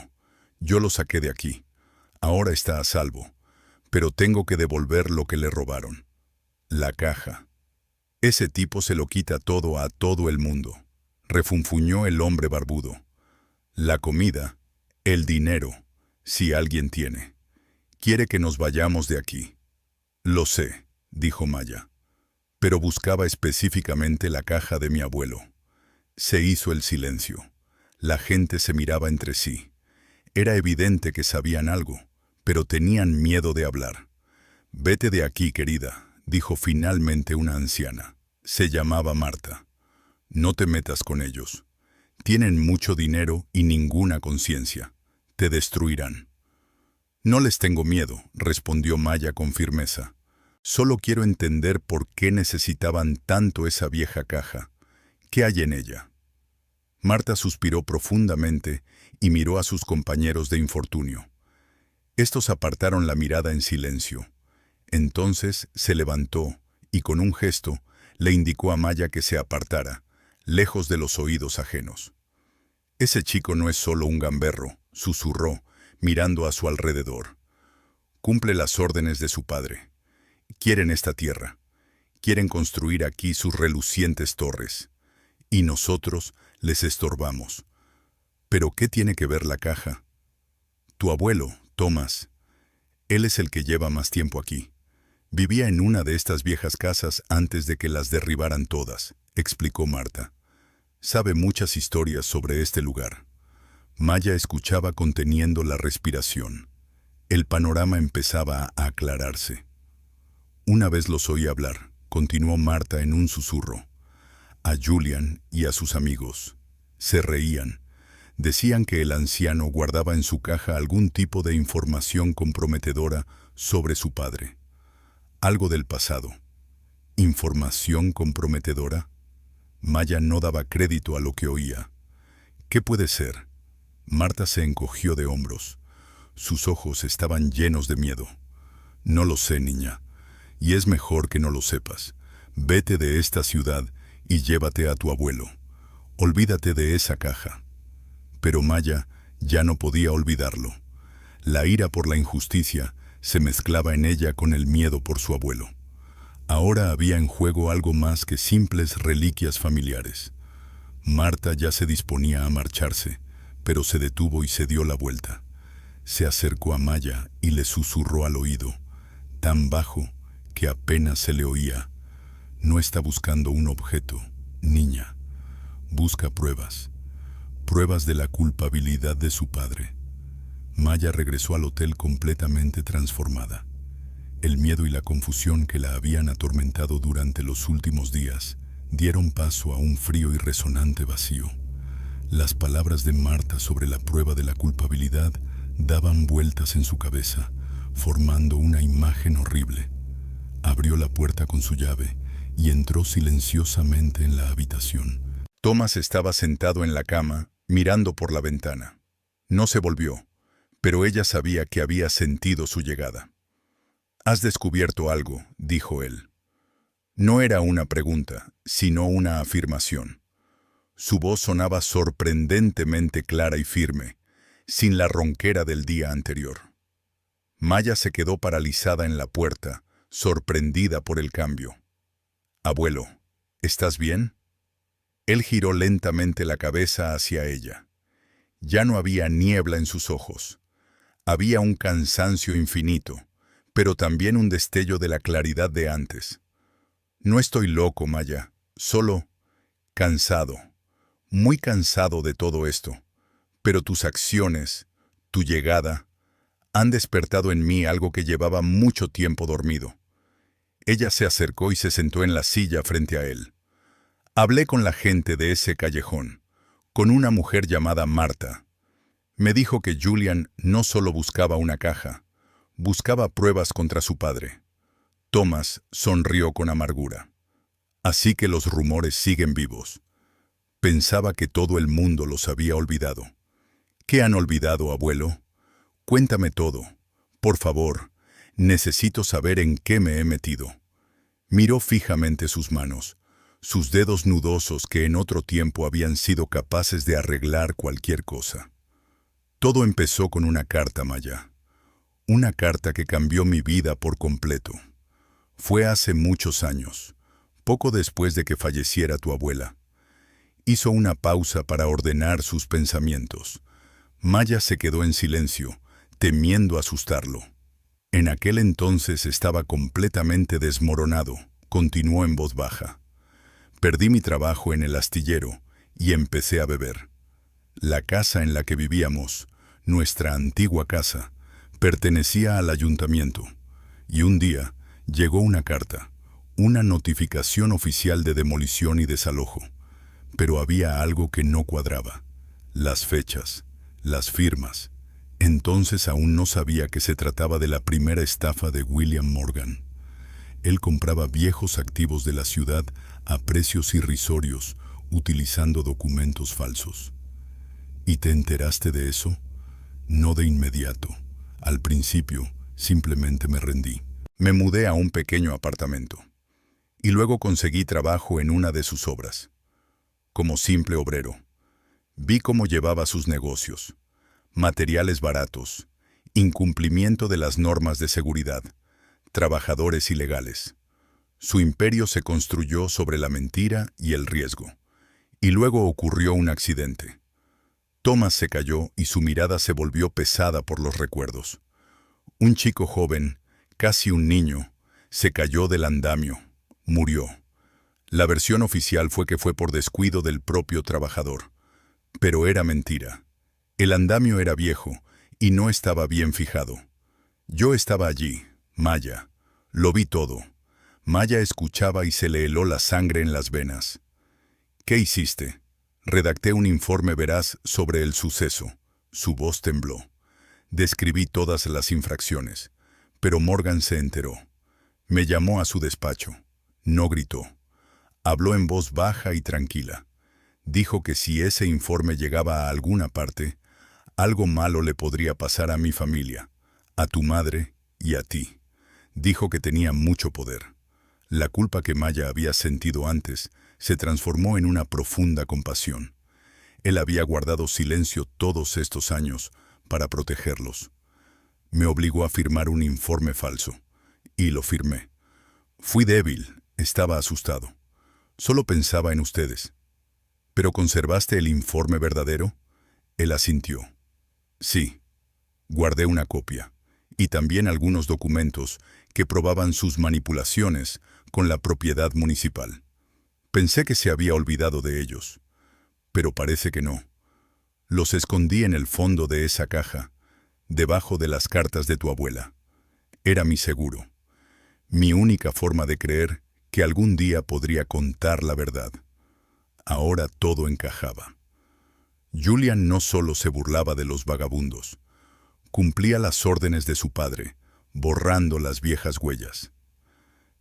Yo lo saqué de aquí. Ahora está a salvo. Pero tengo que devolver lo que le robaron. La caja. Ese tipo se lo quita todo a todo el mundo. Refunfuñó el hombre barbudo. La comida, el dinero, si alguien tiene. Quiere que nos vayamos de aquí. Lo sé, dijo Maya. Pero buscaba específicamente la caja de mi abuelo. Se hizo el silencio. La gente se miraba entre sí. Era evidente que sabían algo, pero tenían miedo de hablar. Vete de aquí, querida, dijo finalmente una anciana. Se llamaba Marta. No te metas con ellos. Tienen mucho dinero y ninguna conciencia. Te destruirán. No les tengo miedo, respondió Maya con firmeza. Solo quiero entender por qué necesitaban tanto esa vieja caja. ¿Qué hay en ella? Marta suspiró profundamente y miró a sus compañeros de infortunio. Estos apartaron la mirada en silencio. Entonces se levantó y con un gesto le indicó a Maya que se apartara, lejos de los oídos ajenos. Ese chico no es solo un gamberro, susurró, mirando a su alrededor. Cumple las órdenes de su padre. Quieren esta tierra. Quieren construir aquí sus relucientes torres. Y nosotros les estorbamos. ¿Pero qué tiene que ver la caja? Tu abuelo, Thomas. Él es el que lleva más tiempo aquí. Vivía en una de estas viejas casas antes de que las derribaran todas, explicó Marta. Sabe muchas historias sobre este lugar. Maya escuchaba conteniendo la respiración. El panorama empezaba a aclararse. Una vez los oí hablar, continuó Marta en un susurro. A Julian y a sus amigos. Se reían. Decían que el anciano guardaba en su caja algún tipo de información comprometedora sobre su padre. Algo del pasado. ¿Información comprometedora? Maya no daba crédito a lo que oía. ¿Qué puede ser? Marta se encogió de hombros. Sus ojos estaban llenos de miedo. No lo sé, niña. Y es mejor que no lo sepas. Vete de esta ciudad y llévate a tu abuelo. Olvídate de esa caja. Pero Maya ya no podía olvidarlo. La ira por la injusticia se mezclaba en ella con el miedo por su abuelo. Ahora había en juego algo más que simples reliquias familiares. Marta ya se disponía a marcharse, pero se detuvo y se dio la vuelta. Se acercó a Maya y le susurró al oído, tan bajo que apenas se le oía. No está buscando un objeto, niña. Busca pruebas. Pruebas de la culpabilidad de su padre. Maya regresó al hotel completamente transformada. El miedo y la confusión que la habían atormentado durante los últimos días dieron paso a un frío y resonante vacío. Las palabras de Marta sobre la prueba de la culpabilidad daban vueltas en su cabeza, formando una imagen horrible. Abrió la puerta con su llave y entró silenciosamente en la habitación. Thomas estaba sentado en la cama, mirando por la ventana. No se volvió, pero ella sabía que había sentido su llegada. «Has descubierto algo», dijo él. No era una pregunta, sino una afirmación. Su voz sonaba sorprendentemente clara y firme, sin la ronquera del día anterior. Maya se quedó paralizada en la puerta, sorprendida por el cambio. «Abuelo, ¿estás bien?» Él giró lentamente la cabeza hacia ella. Ya no había niebla en sus ojos. Había un cansancio infinito, pero también un destello de la claridad de antes. «No estoy loco, Maya, solo cansado, muy cansado de todo esto. Pero tus acciones, tu llegada, han despertado en mí algo que llevaba mucho tiempo dormido». Ella se acercó y se sentó en la silla frente a él. «Hablé con la gente de ese callejón, con una mujer llamada Marta. Me dijo que Julian no solo buscaba una caja, buscaba pruebas contra su padre». Thomas sonrió con amargura. «Así que los rumores siguen vivos. Pensaba que todo el mundo los había olvidado. ¿Qué han olvidado, abuelo? Cuéntame todo. Por favor, necesito saber en qué me he metido. Miró fijamente sus manos, sus dedos nudosos que en otro tiempo habían sido capaces de arreglar cualquier cosa. Todo empezó con una carta, Maya. Una carta que cambió mi vida por completo. Fue hace muchos años, poco después de que falleciera tu abuela. Hizo una pausa para ordenar sus pensamientos. Maya se quedó en silencio, temiendo asustarlo. En aquel entonces estaba completamente desmoronado, continuó en voz baja. Perdí mi trabajo en el astillero y empecé a beber. La casa en la que vivíamos, nuestra antigua casa, pertenecía al ayuntamiento. Y un día llegó una carta, una notificación oficial de demolición y desalojo. Pero había algo que no cuadraba. Las fechas, las firmas. Entonces aún no sabía que se trataba de la primera estafa de William Morgan. Él compraba viejos activos de la ciudad a precios irrisorios, utilizando documentos falsos. ¿Y te enteraste de eso? No de inmediato. Al principio, simplemente me rendí. Me mudé a un pequeño apartamento. Y luego conseguí trabajo en una de sus obras. Como simple obrero. Vi cómo llevaba sus negocios. Materiales baratos, incumplimiento de las normas de seguridad, trabajadores ilegales. Su imperio se construyó sobre la mentira y el riesgo. Y luego ocurrió un accidente. Thomas se cayó y su mirada se volvió pesada por los recuerdos. Un chico joven, casi un niño, se cayó del andamio, murió. La versión oficial fue que fue por descuido del propio trabajador. Pero era mentira. El andamio era viejo y no estaba bien fijado. Yo estaba allí, Maya. Lo vi todo. Maya escuchaba y se le heló la sangre en las venas. ¿Qué hiciste? Redacté un informe veraz sobre el suceso. Su voz tembló. Describí todas las infracciones. Pero Morgan se enteró. Me llamó a su despacho. No gritó. Habló en voz baja y tranquila. Dijo que si ese informe llegaba a alguna parte, algo malo le podría pasar a mi familia, a tu madre y a ti. Dijo que tenía mucho poder. La culpa que Maya había sentido antes se transformó en una profunda compasión. Él había guardado silencio todos estos años para protegerlos. Me obligó a firmar un informe falso, y lo firmé. Fui débil, estaba asustado. Solo pensaba en ustedes. ¿Pero conservaste el informe verdadero? Él asintió. Sí. Guardé una copia, y también algunos documentos que probaban sus manipulaciones con la propiedad municipal. Pensé que se había olvidado de ellos, pero parece que no. Los escondí en el fondo de esa caja, debajo de las cartas de tu abuela. Era mi seguro, mi única forma de creer que algún día podría contar la verdad. Ahora todo encajaba. Julian no solo se burlaba de los vagabundos, cumplía las órdenes de su padre, borrando las viejas huellas.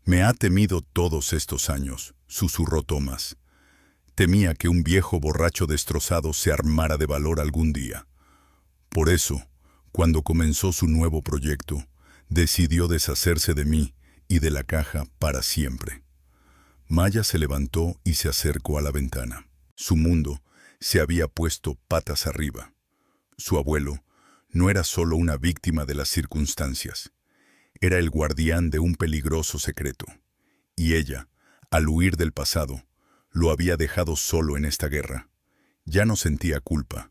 Me ha temido todos estos años, susurró Thomas. Temía que un viejo borracho destrozado se armara de valor algún día. Por eso, cuando comenzó su nuevo proyecto, decidió deshacerse de mí y de la caja para siempre. Maya se levantó y se acercó a la ventana. Su mundo se había puesto patas arriba. Su abuelo no era solo una víctima de las circunstancias. Era el guardián de un peligroso secreto. Y ella, al huir del pasado, lo había dejado solo en esta guerra. Ya no sentía culpa,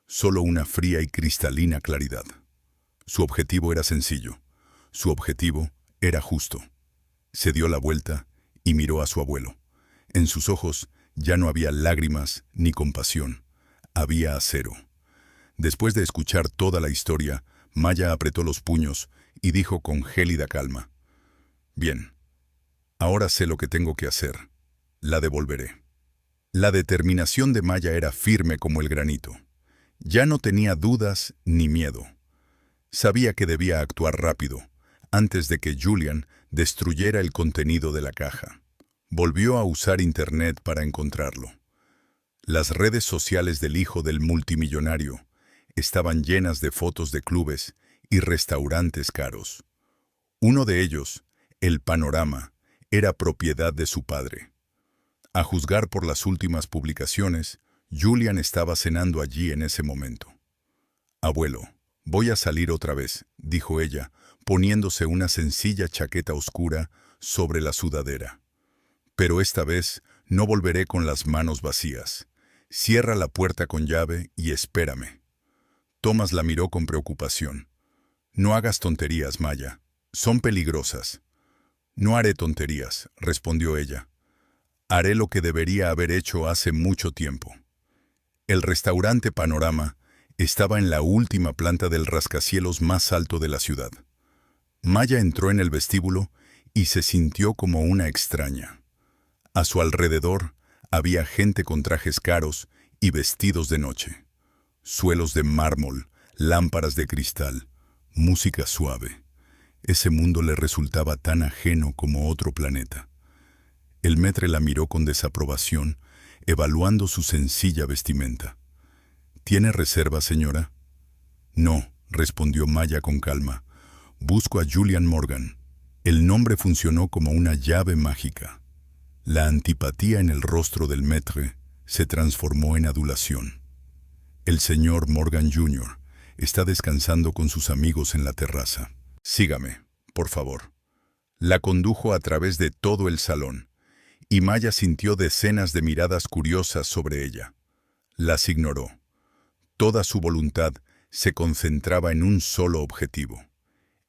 solo una fría y cristalina claridad. Su objetivo era sencillo. Su objetivo era justo. Se dio la vuelta y miró a su abuelo. En sus ojos ya no había lágrimas ni compasión. Había acero. Después de escuchar toda la historia, Maya apretó los puños y dijo con gélida calma: «Bien, ahora sé lo que tengo que hacer. La devolveré». La determinación de Maya era firme como el granito. Ya no tenía dudas ni miedo. Sabía que debía actuar rápido, antes de que Julian destruyera el contenido de la caja. Volvió a usar Internet para encontrarlo. Las redes sociales del hijo del multimillonario estaban llenas de fotos de clubes y restaurantes caros. Uno de ellos, el Panorama, era propiedad de su padre. A juzgar por las últimas publicaciones, Julian estaba cenando allí en ese momento. «Abuelo, voy a salir otra vez», dijo ella, poniéndose una sencilla chaqueta oscura sobre la sudadera. «Pero esta vez no volveré con las manos vacías. Cierra la puerta con llave y espérame». Thomas la miró con preocupación. «No hagas tonterías, Maya. Son peligrosas». «No haré tonterías», respondió ella. «Haré lo que debería haber hecho hace mucho tiempo». El restaurante Panorama estaba en la última planta del rascacielos más alto de la ciudad. Maya entró en el vestíbulo y se sintió como una extraña. A su alrededor había gente con trajes caros y vestidos de noche. Suelos de mármol, lámparas de cristal, música suave. Ese mundo le resultaba tan ajeno como otro planeta. El maître la miró con desaprobación, evaluando su sencilla vestimenta. «¿Tiene reserva, señora?» «No», respondió Maya con calma. «Busco a Julian Morgan». El nombre funcionó como una llave mágica. La antipatía en el rostro del maître se transformó en adulación. «El señor Morgan Jr. está descansando con sus amigos en la terraza. Sígame, por favor». La condujo a través de todo el salón, y Maya sintió decenas de miradas curiosas sobre ella. Las ignoró. Toda su voluntad se concentraba en un solo objetivo.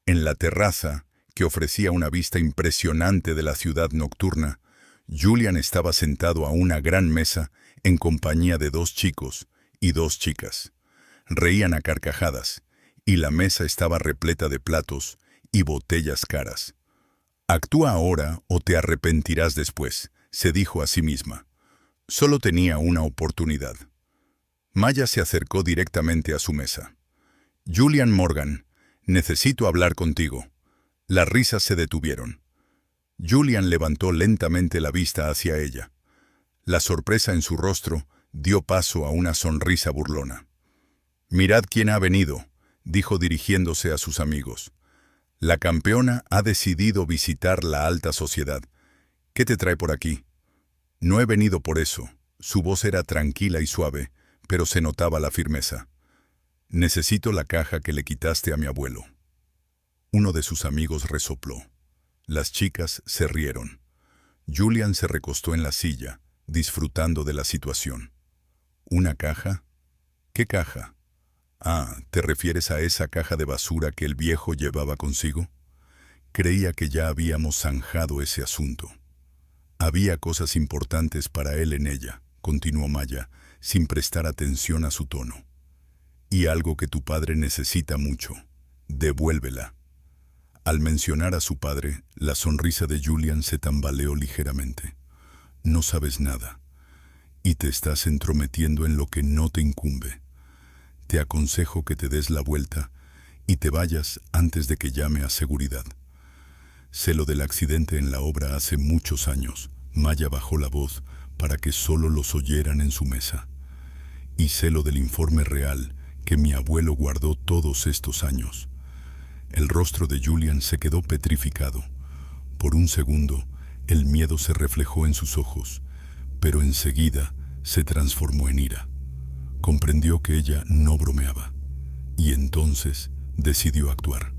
En la terraza, que ofrecía una vista impresionante de la ciudad nocturna, Julian estaba sentado a una gran mesa en compañía de 2 chicos y 2 chicas. Reían a carcajadas, y la mesa estaba repleta de platos y botellas caras. «Actúa ahora o te arrepentirás después», se dijo a sí misma. Solo tenía una oportunidad. Maya se acercó directamente a su mesa. «Julian Morgan, necesito hablar contigo». Las risas se detuvieron. Julian levantó lentamente la vista hacia ella. La sorpresa en su rostro dio paso a una sonrisa burlona. «Mirad quién ha venido», dijo dirigiéndose a sus amigos. «La campeona ha decidido visitar la alta sociedad. ¿Qué te trae por aquí?» «No he venido por eso». Su voz era tranquila y suave, pero se notaba la firmeza. «Necesito la caja que le quitaste a mi abuelo». Uno de sus amigos resopló. Las chicas se rieron. Julian se recostó en la silla, disfrutando de la situación. «¿Una caja? ¿Qué caja?» «Ah, ¿te refieres a esa caja de basura que el viejo llevaba consigo?» Creía que ya habíamos zanjado ese asunto. «Había cosas importantes para él en ella», continuó Maya, sin prestar atención a su tono. «Y algo que tu padre necesita mucho. Devuélvela». Al mencionar a su padre, la sonrisa de Julian se tambaleó ligeramente. «No sabes nada, y te estás entrometiendo en lo que no te incumbe. Te aconsejo que te des la vuelta y te vayas antes de que llame a seguridad». «Sé lo del accidente en la obra hace muchos años». Maya bajó la voz para que solo los oyeran en su mesa. «Y sé lo del informe real que mi abuelo guardó todos estos años». El rostro de Julian se quedó petrificado. Por un segundo, el miedo se reflejó en sus ojos, pero enseguida se transformó en ira. Comprendió que ella no bromeaba, y entonces decidió actuar.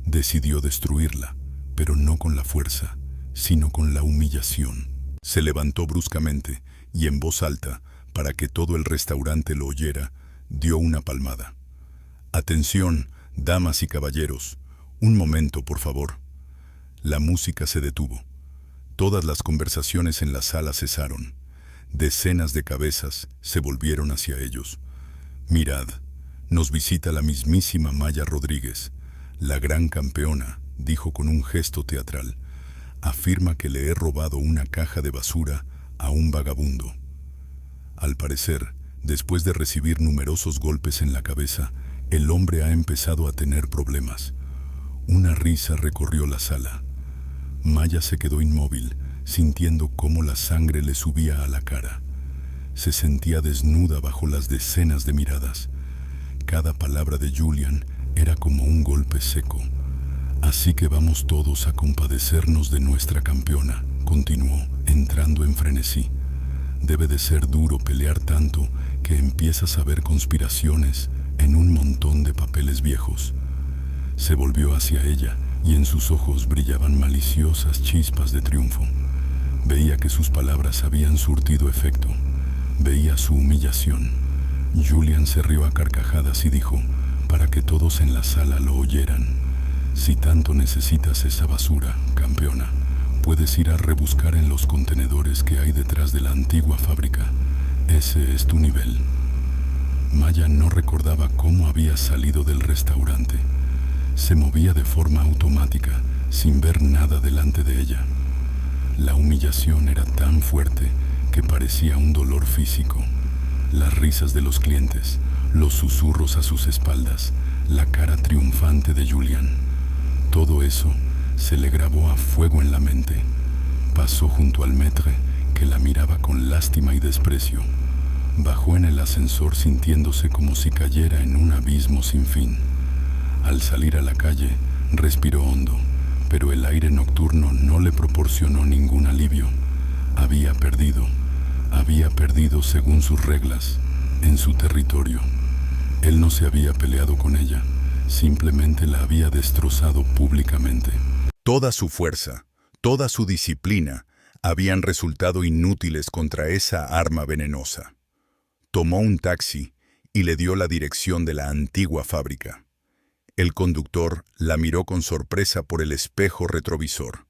Decidió destruirla, pero no con la fuerza, sino con la humillación. Se levantó bruscamente y en voz alta, para que todo el restaurante lo oyera, dio una palmada. «Atención, damas y caballeros, un momento, por favor». La música se detuvo. Todas las conversaciones en la sala cesaron. Decenas de cabezas se volvieron hacia ellos. «Mirad, nos visita la mismísima Maya Rodríguez, la gran campeona», dijo con un gesto teatral. «Afirma que le he robado una caja de basura a un vagabundo». Al parecer, después de recibir numerosos golpes en la cabeza, el hombre ha empezado a tener problemas. Una risa recorrió la sala. Maya se quedó inmóvil, sintiendo cómo la sangre le subía a la cara. Se sentía desnuda bajo las decenas de miradas. Cada palabra de Julian era como un golpe seco. Así que vamos todos a compadecernos de nuestra campeona, continuó, entrando en frenesí. Debe de ser duro pelear tanto que empiezas a ver conspiraciones en un montón de papeles viejos. Se volvió hacia ella y en sus ojos brillaban maliciosas chispas de triunfo. Veía que sus palabras habían surtido efecto. Veía su humillación. Julian se rió a carcajadas y dijo, para que todos en la sala lo oyeran: si tanto necesitas esa basura, campeona, puedes ir a rebuscar en los contenedores que hay detrás de la antigua fábrica. Ese es tu nivel. Maya no recordaba cómo había salido del restaurante. Se movía de forma automática, sin ver nada delante de ella. La humillación era tan fuerte que parecía un dolor físico. Las risas de los clientes, los susurros a sus espaldas, la cara triunfante de Julian. Todo eso se le grabó a fuego en la mente. Pasó junto al maître, que la miraba con lástima y desprecio. Bajó en el ascensor sintiéndose como si cayera en un abismo sin fin. Al salir a la calle, respiró hondo, pero el aire nocturno no le proporcionó ningún alivio. Había perdido según sus reglas, en su territorio. Él no se había peleado con ella, simplemente la había destrozado públicamente. Toda su fuerza, toda su disciplina, habían resultado inútiles contra esa arma venenosa. Tomó un taxi y le dio la dirección de la antigua fábrica. El conductor la miró con sorpresa por el espejo retrovisor.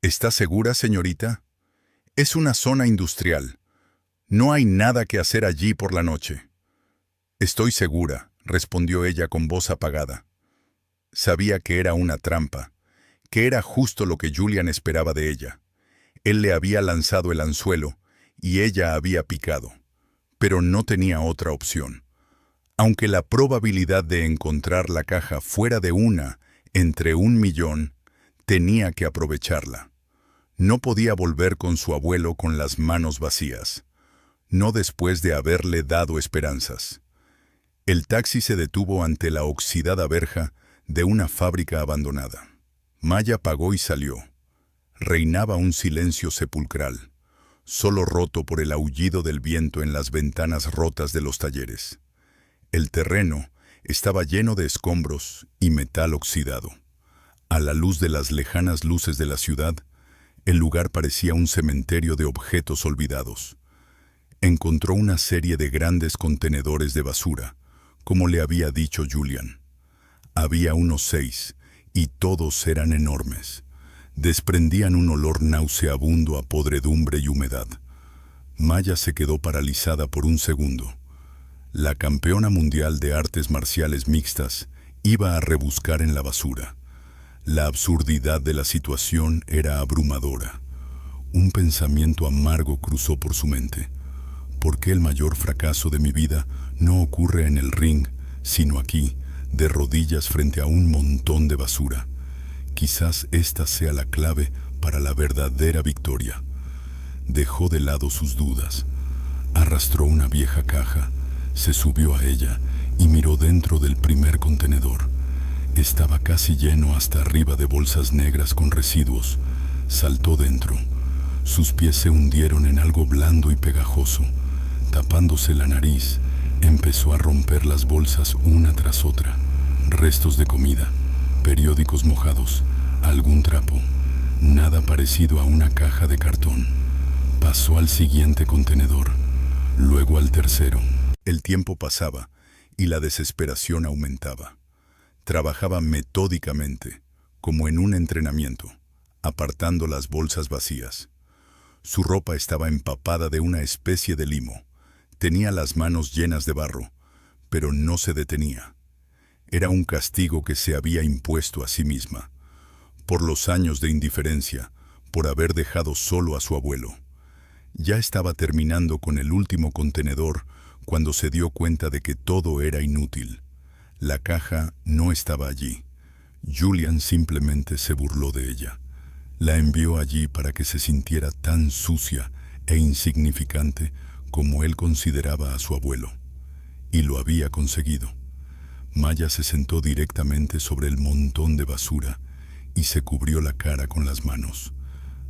¿Está segura, señorita? Es una zona industrial. No hay nada que hacer allí por la noche. Estoy segura, respondió ella con voz apagada. Sabía que era una trampa, que era justo lo que Julian esperaba de ella. Él le había lanzado el anzuelo y ella había picado, pero no tenía otra opción. Aunque la probabilidad de encontrar la caja fuera de una entre 1.000.000, tenía que aprovecharla. No podía volver con su abuelo con las manos vacías, no después de haberle dado esperanzas. El taxi se detuvo ante la oxidada verja de una fábrica abandonada. Maya pagó y salió. Reinaba un silencio sepulcral, solo roto por el aullido del viento en las ventanas rotas de los talleres. El terreno estaba lleno de escombros y metal oxidado. A la luz de las lejanas luces de la ciudad, el lugar parecía un cementerio de objetos olvidados. Encontró una serie de grandes contenedores de basura, como le había dicho Julian. Había unos 6, y todos eran enormes. Desprendían un olor nauseabundo a podredumbre y humedad. Maya se quedó paralizada por un segundo. La campeona mundial de artes marciales mixtas iba a rebuscar en la basura. La absurdidad de la situación era abrumadora. Un pensamiento amargo cruzó por su mente. ¿Por qué el mayor fracaso de mi vida no ocurre en el ring, sino aquí, de rodillas frente a un montón de basura? Quizás esta sea la clave para la verdadera victoria. Dejó de lado sus dudas. Arrastró una vieja caja, se subió a ella y miró dentro del primer contenedor. Estaba casi lleno hasta arriba de bolsas negras con residuos. Saltó dentro. Sus pies se hundieron en algo blando y pegajoso. Tapándose la nariz, empezó a romper las bolsas una tras otra. Restos de comida, periódicos mojados, algún trapo. Nada parecido a una caja de cartón. Pasó al siguiente contenedor, luego al tercero. El tiempo pasaba y la desesperación aumentaba. Trabajaba metódicamente, como en un entrenamiento, apartando las bolsas vacías. Su ropa estaba empapada de una especie de limo. Tenía las manos llenas de barro, pero no se detenía. Era un castigo que se había impuesto a sí misma, por los años de indiferencia, por haber dejado solo a su abuelo. Ya estaba terminando con el último contenedor cuando se dio cuenta de que todo era inútil. La caja no estaba allí. Julian simplemente se burló de ella. La envió allí para que se sintiera tan sucia e insignificante como él consideraba a su abuelo, y lo había conseguido. Maya se sentó directamente sobre el montón de basura y se cubrió la cara con las manos.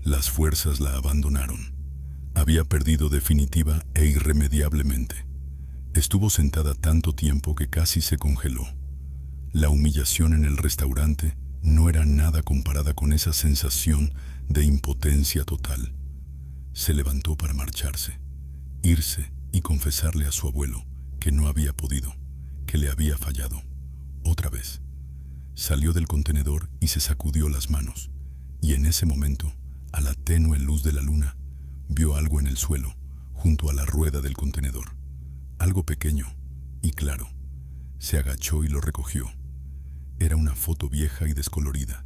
Las fuerzas la abandonaron. Había perdido definitiva e irremediablemente. Estuvo sentada tanto tiempo que casi se congeló. La humillación en el restaurante no era nada comparada con esa sensación de impotencia total. Se levantó para marcharse, irse y confesarle a su abuelo que no había podido, que le había fallado. Otra vez. Salió del contenedor y se sacudió las manos, y en ese momento, a la tenue luz de la luna, vio algo en el suelo, junto a la rueda del contenedor. Algo pequeño y claro. Se agachó y lo recogió. Era una foto vieja y descolorida.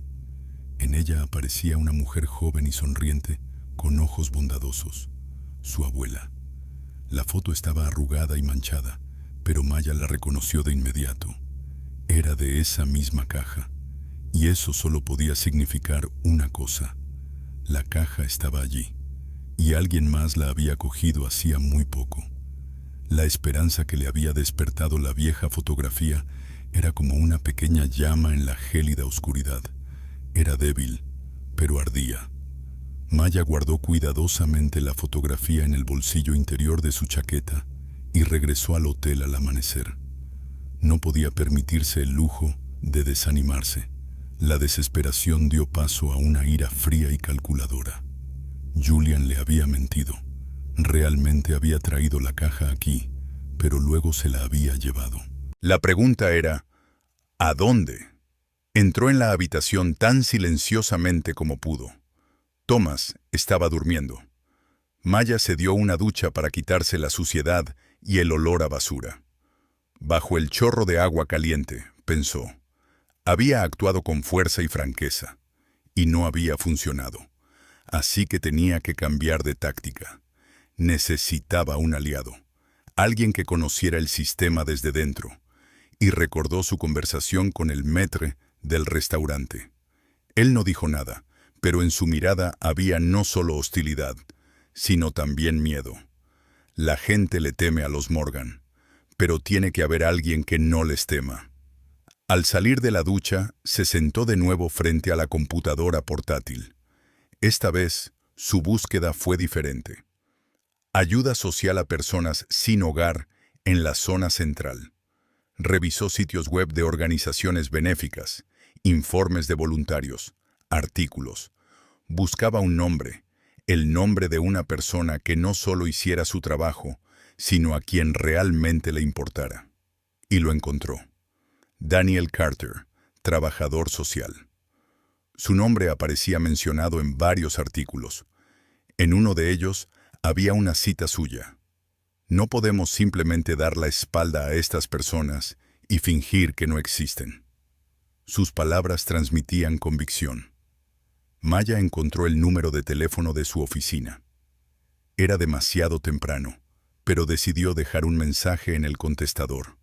En ella aparecía una mujer joven y sonriente, con ojos bondadosos. Su abuela. La foto estaba arrugada y manchada, pero Maya la reconoció de inmediato. Era de esa misma caja, y eso solo podía significar una cosa. La caja estaba allí, y alguien más la había cogido hacía muy poco. La esperanza que le había despertado la vieja fotografía era como una pequeña llama en la gélida oscuridad. Era débil, pero ardía. Maya guardó cuidadosamente la fotografía en el bolsillo interior de su chaqueta y regresó al hotel al amanecer. No podía permitirse el lujo de desanimarse. La desesperación dio paso a una ira fría y calculadora. Julian le había mentido. Realmente había traído la caja aquí, pero luego se la había llevado. La pregunta era, ¿a dónde? Entró en la habitación tan silenciosamente como pudo. Thomas estaba durmiendo. Maya se dio una ducha para quitarse la suciedad y el olor a basura. Bajo el chorro de agua caliente, pensó. Había actuado con fuerza y franqueza, y no había funcionado. Así que tenía que cambiar de táctica. Necesitaba un aliado, alguien que conociera el sistema desde dentro, y recordó su conversación con el maître del restaurante. Él no dijo nada, pero en su mirada había no solo hostilidad, sino también miedo. La gente le teme a los Morgan, pero tiene que haber alguien que no les tema. Al salir de la ducha, se sentó de nuevo frente a la computadora portátil. Esta vez, su búsqueda fue diferente. Ayuda social a personas sin hogar en la zona central. Revisó sitios web de organizaciones benéficas, informes de voluntarios, artículos. Buscaba un nombre, el nombre de una persona que no solo hiciera su trabajo, sino a quien realmente le importara. Y lo encontró. Daniel Carter, trabajador social. Su nombre aparecía mencionado en varios artículos. En uno de ellos había una cita suya. No podemos simplemente dar la espalda a estas personas y fingir que no existen. Sus palabras transmitían convicción. Maya encontró el número de teléfono de su oficina. Era demasiado temprano, pero decidió dejar un mensaje en el contestador.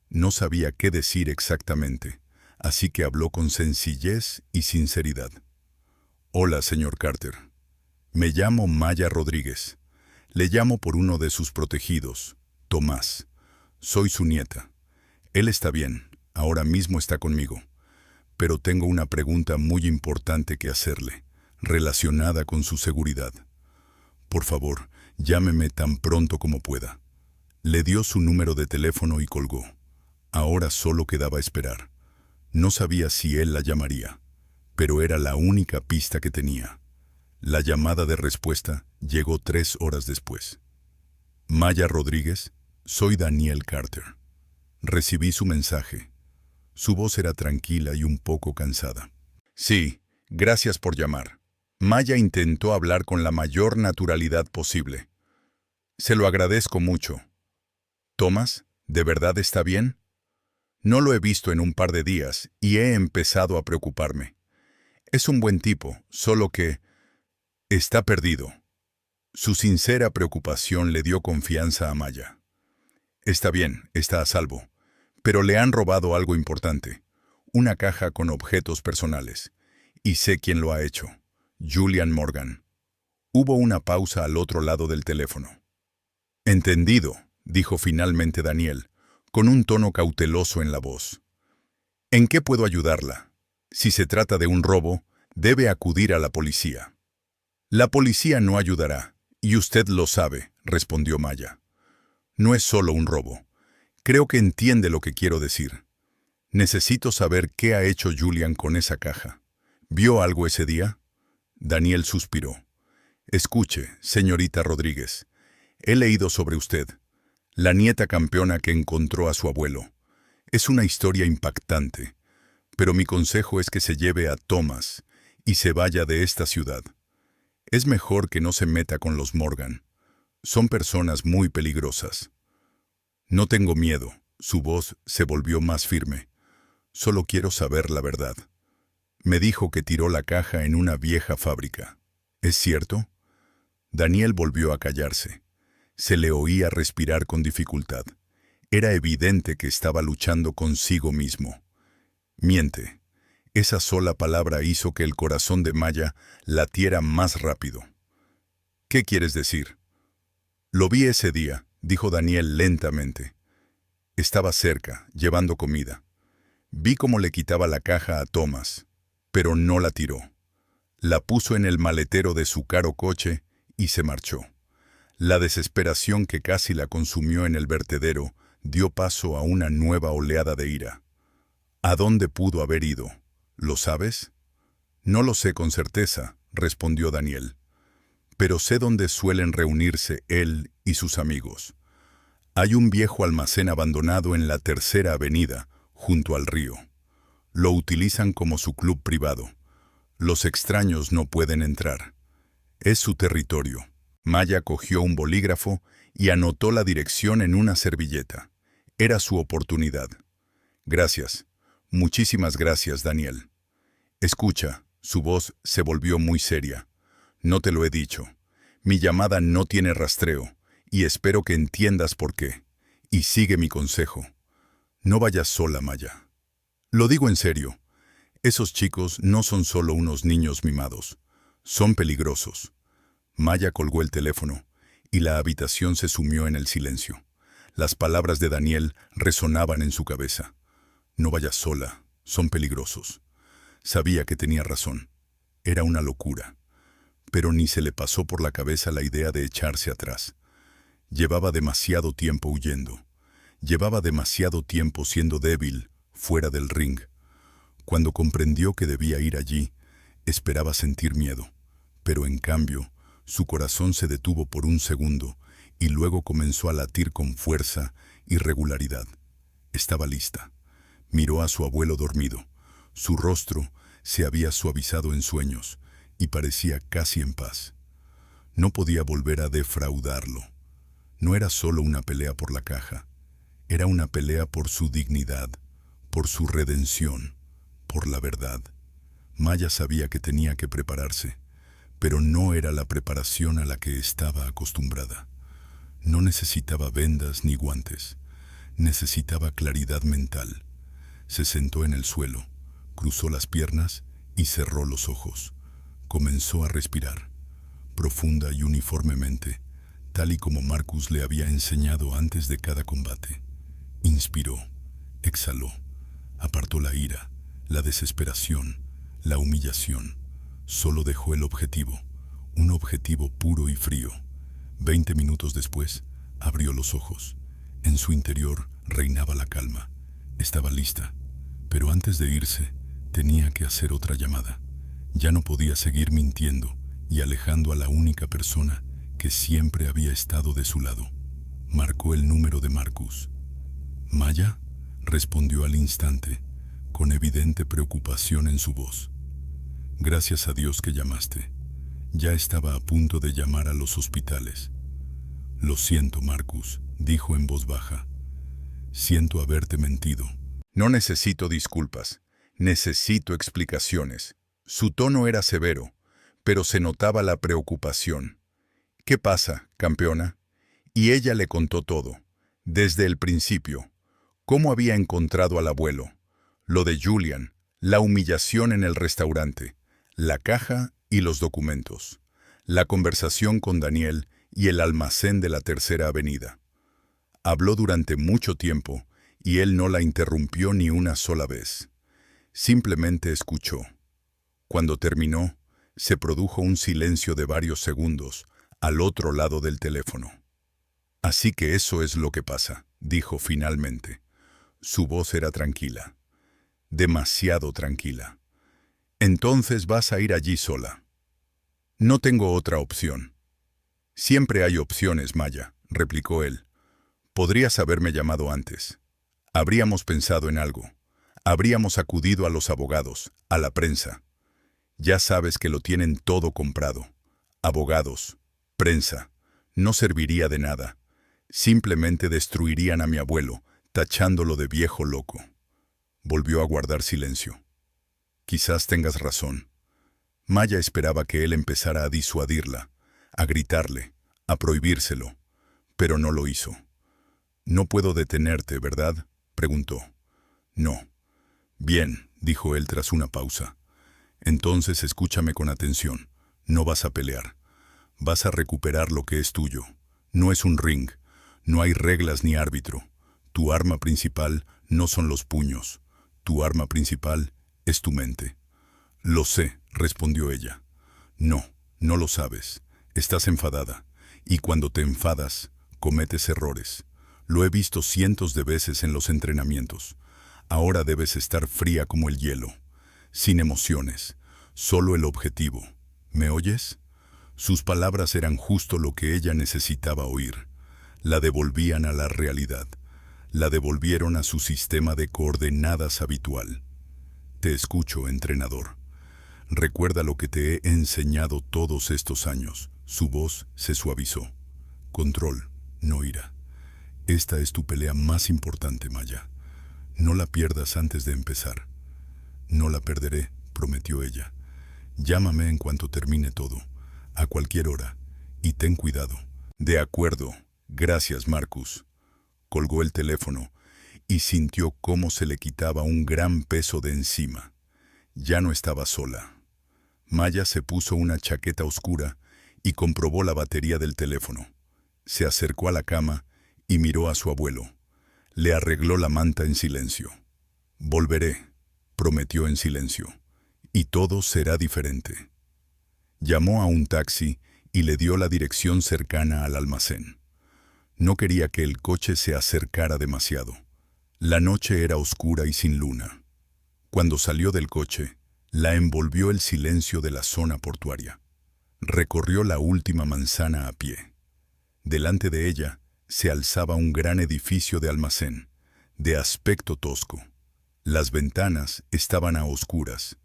No sabía qué decir exactamente, así que habló con sencillez y sinceridad. Hola, señor Carter. Me llamo Maya Rodríguez. Le llamo por uno de sus protegidos, Tomás. Soy su nieta. Él está bien, ahora mismo está conmigo. Pero tengo una pregunta muy importante que hacerle, relacionada con su seguridad. Por favor, llámeme tan pronto como pueda. Le dio su número de teléfono y colgó. Ahora solo quedaba esperar. No sabía si él la llamaría, pero era la única pista que tenía. La llamada de respuesta llegó 3 horas después. Maya Rodríguez, soy Daniel Carter. Recibí su mensaje. Su voz era tranquila y un poco cansada. Sí, gracias por llamar. Maya intentó hablar con la mayor naturalidad posible. Se lo agradezco mucho. ¿Tomás, de verdad está bien? No lo he visto en un par de días y he empezado a preocuparme. Es un buen tipo, solo que está perdido. Su sincera preocupación le dio confianza a Maya. Está bien, está a salvo, pero le han robado algo importante, una caja con objetos personales, y sé quién lo ha hecho, Julian Morgan. Hubo una pausa al otro lado del teléfono. Entendido, dijo finalmente Daniel, con un tono cauteloso en la voz. ¿En qué puedo ayudarla? Si se trata de un robo, debe acudir a la policía. La policía no ayudará, y usted lo sabe, respondió Maya. No es solo un robo. Creo que entiende lo que quiero decir. Necesito saber qué ha hecho Julian con esa caja. ¿Vio algo ese día? Daniel suspiró. Escuche, señorita Rodríguez. He leído sobre usted. La nieta campeona que encontró a su abuelo. Es una historia impactante, pero mi consejo es que se lleve a Thomas y se vaya de esta ciudad. Es mejor que no se meta con los Morgan. Son personas muy peligrosas. No tengo miedo. Su voz se volvió más firme. Solo quiero saber la verdad. Me dijo que tiró la caja en una vieja fábrica. ¿Es cierto? Daniel volvió a callarse. Se le oía respirar con dificultad. Era evidente que estaba luchando consigo mismo. Miente. Esa sola palabra hizo que el corazón de Maya latiera más rápido. ¿Qué quieres decir? Lo vi ese día, dijo Daniel lentamente. Estaba cerca, llevando comida. Vi cómo le quitaba la caja a Thomas, pero no la tiró. La puso en el maletero de su caro coche y se marchó. La desesperación que casi la consumió en el vertedero dio paso a una nueva oleada de ira. ¿A dónde pudo haber ido? ¿Lo sabes? No lo sé con certeza, respondió Daniel. Pero sé dónde suelen reunirse él y sus amigos. Hay un viejo almacén abandonado en la Tercera Avenida, junto al río. Lo utilizan como su club privado. Los extraños no pueden entrar. Es su territorio. Maya cogió un bolígrafo y anotó la dirección en una servilleta. Era su oportunidad. Gracias. Muchísimas gracias, Daniel. Escucha, su voz se volvió muy seria. No te lo he dicho. Mi llamada no tiene rastreo, y espero que entiendas por qué. Y sigue mi consejo. No vayas sola, Maya. Lo digo en serio. Esos chicos no son solo unos niños mimados. Son peligrosos. Maya colgó el teléfono, y la habitación se sumió en el silencio. Las palabras de Daniel resonaban en su cabeza. No vayas sola, son peligrosos. Sabía que tenía razón. Era una locura. Pero ni se le pasó por la cabeza la idea de echarse atrás. Llevaba demasiado tiempo huyendo. Llevaba demasiado tiempo siendo débil, fuera del ring. Cuando comprendió que debía ir allí, esperaba sentir miedo. Pero en cambio, su corazón se detuvo por un segundo y luego comenzó a latir con fuerza y regularidad. Estaba lista. Miró a su abuelo dormido. Su rostro se había suavizado en sueños y parecía casi en paz. No podía volver a defraudarlo. No era solo una pelea por la caja. Era una pelea por su dignidad, por su redención, por la verdad. Maya sabía que tenía que prepararse, pero no era la preparación a la que estaba acostumbrada. No necesitaba vendas ni guantes. Necesitaba claridad mental. Se sentó en el suelo, cruzó las piernas y cerró los ojos. Comenzó a respirar, profunda y uniformemente, tal y como Marcus le había enseñado antes de cada combate. Inspiró, exhaló, apartó la ira, la desesperación, la humillación. Solo dejó el objetivo, un objetivo puro y frío. 20 minutos después, abrió los ojos. En su interior reinaba la calma. Estaba lista, pero antes de irse, tenía que hacer otra llamada. Ya no podía seguir mintiendo y alejando a la única persona que siempre había estado de su lado. Marcó el número de Marcus. «¿Maya?», respondió al instante, con evidente preocupación en su voz. «Gracias a Dios que llamaste. Ya estaba a punto de llamar a los hospitales». «Lo siento, Marcus», dijo en voz baja. «Siento haberte mentido». «No necesito disculpas. Necesito explicaciones». Su tono era severo, pero se notaba la preocupación. «¿Qué pasa, campeona?». Y ella le contó todo, desde el principio. Cómo había encontrado al abuelo, lo de Julian, la humillación en el restaurante, la caja y los documentos, la conversación con Daniel y el almacén de la Tercera Avenida. Habló durante mucho tiempo y él no la interrumpió ni una sola vez. Simplemente escuchó. Cuando terminó, se produjo un silencio de varios segundos al otro lado del teléfono. «Así que eso es lo que pasa», dijo finalmente. Su voz era tranquila. Demasiado tranquila. «Entonces vas a ir allí sola». «No tengo otra opción». «Siempre hay opciones, Maya», replicó él. «Podrías haberme llamado antes. Habríamos pensado en algo. Habríamos acudido a los abogados, a la prensa. Ya sabes que lo tienen todo comprado. Abogados, prensa. No serviría de nada. Simplemente destruirían a mi abuelo, tachándolo de viejo loco». Volvió a guardar silencio. «Quizás tengas razón». Maya esperaba que él empezara a disuadirla, a gritarle, a prohibírselo, pero no lo hizo. «No puedo detenerte, ¿verdad?», preguntó. «No». «Bien», dijo él tras una pausa. «Entonces escúchame con atención. No vas a pelear. Vas a recuperar lo que es tuyo. No es un ring. No hay reglas ni árbitro. Tu arma principal no son los puños. Tu arma principal es tu mente». «Lo sé», respondió ella. «No, no lo sabes. Estás enfadada. Y cuando te enfadas, cometes errores. Lo he visto cientos de veces en los entrenamientos. Ahora debes estar fría como el hielo, sin emociones, solo el objetivo. ¿Me oyes?». Sus palabras eran justo lo que ella necesitaba oír. La devolvían a la realidad. La devolvieron a su sistema de coordenadas habitual. «Te escucho, entrenador. Recuerda lo que te he enseñado todos estos años». Su voz se suavizó. «Control, no ira. Esta es tu pelea más importante, Maya. No la pierdas antes de empezar». «No la perderé», prometió ella. «Llámame en cuanto termine todo, a cualquier hora, y ten cuidado». «De acuerdo. Gracias, Marcus». Colgó el teléfono y sintió cómo se le quitaba un gran peso de encima. Ya no estaba sola. Maya se puso una chaqueta oscura y comprobó la batería del teléfono. Se acercó a la cama y miró a su abuelo. Le arregló la manta en silencio. «Volveré», prometió en silencio, «y todo será diferente». Llamó a un taxi y le dio la dirección cercana al almacén. No quería que el coche se acercara demasiado. La noche era oscura y sin luna. Cuando salió del coche, la envolvió el silencio de la zona portuaria. Recorrió la última manzana a pie. Delante de ella se alzaba un gran edificio de almacén, de aspecto tosco. Las ventanas estaban a oscuras,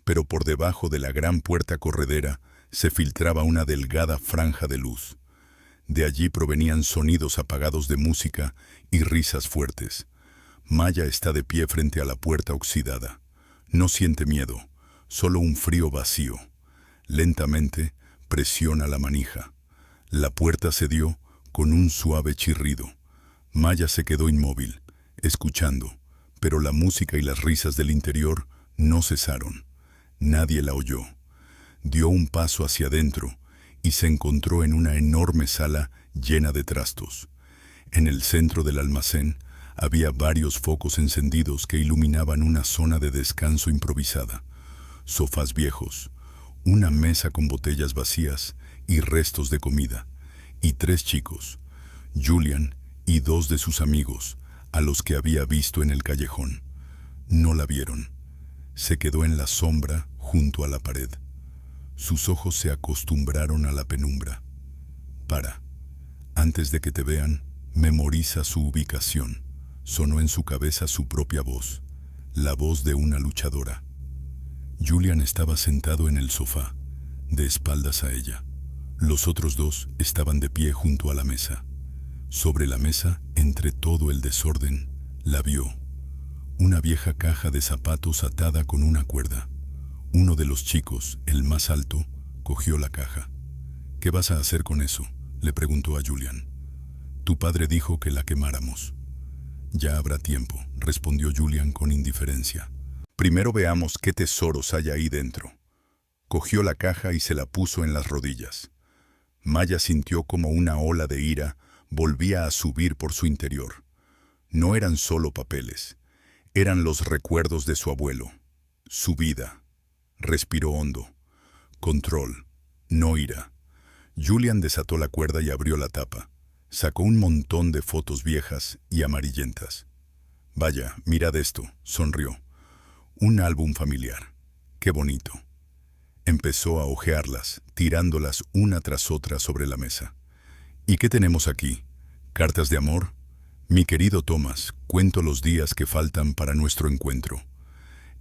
pero por debajo de la gran puerta corredera se filtraba una delgada franja de luz. De allí provenían sonidos apagados de música y risas fuertes. Maya está de pie frente a la puerta oxidada. No siente miedo, solo un frío vacío. Lentamente presiona la manija. La puerta cedió con un suave chirrido. Maya se quedó inmóvil, escuchando, pero la música y las risas del interior no cesaron. Nadie la oyó. Dio un paso hacia adentro y se encontró en una enorme sala llena de trastos. En el centro del almacén había varios focos encendidos que iluminaban una zona de descanso improvisada. Sofás viejos, una mesa con botellas vacías y restos de comida, y 3 chicos, Julian y 2 de sus amigos, a los que había visto en el callejón. No la vieron. Se quedó en la sombra junto a la pared. Sus ojos se acostumbraron a la penumbra. «Para. Antes de que te vean, memoriza su ubicación», sonó en su cabeza su propia voz, la voz de una luchadora. Julian estaba sentado en el sofá, de espaldas a ella. Los otros 2 estaban de pie junto a la mesa. Sobre la mesa, entre todo el desorden, la vio. Una vieja caja de zapatos atada con una cuerda. Uno de los chicos, el más alto, cogió la caja. «¿Qué vas a hacer con eso?», le preguntó a Julian. «Tu padre dijo que la quemáramos». «Ya habrá tiempo», respondió Julian con indiferencia. «Primero veamos qué tesoros hay ahí dentro». Cogió la caja y se la puso en las rodillas. Maya sintió como una ola de ira volvía a subir por su interior. No eran solo papeles, eran los recuerdos de su abuelo, su vida. Respiró hondo. Control, no ira. Julian desató la cuerda y abrió la tapa. Sacó un montón de fotos viejas y amarillentas. Vaya, mirad esto, sonrió. Un álbum familiar. Qué bonito. Empezó a hojearlas, tirándolas una tras otra sobre la mesa. ¿Y qué tenemos aquí? ¿Cartas de amor? Mi querido Thomas, cuento los días que faltan para nuestro encuentro.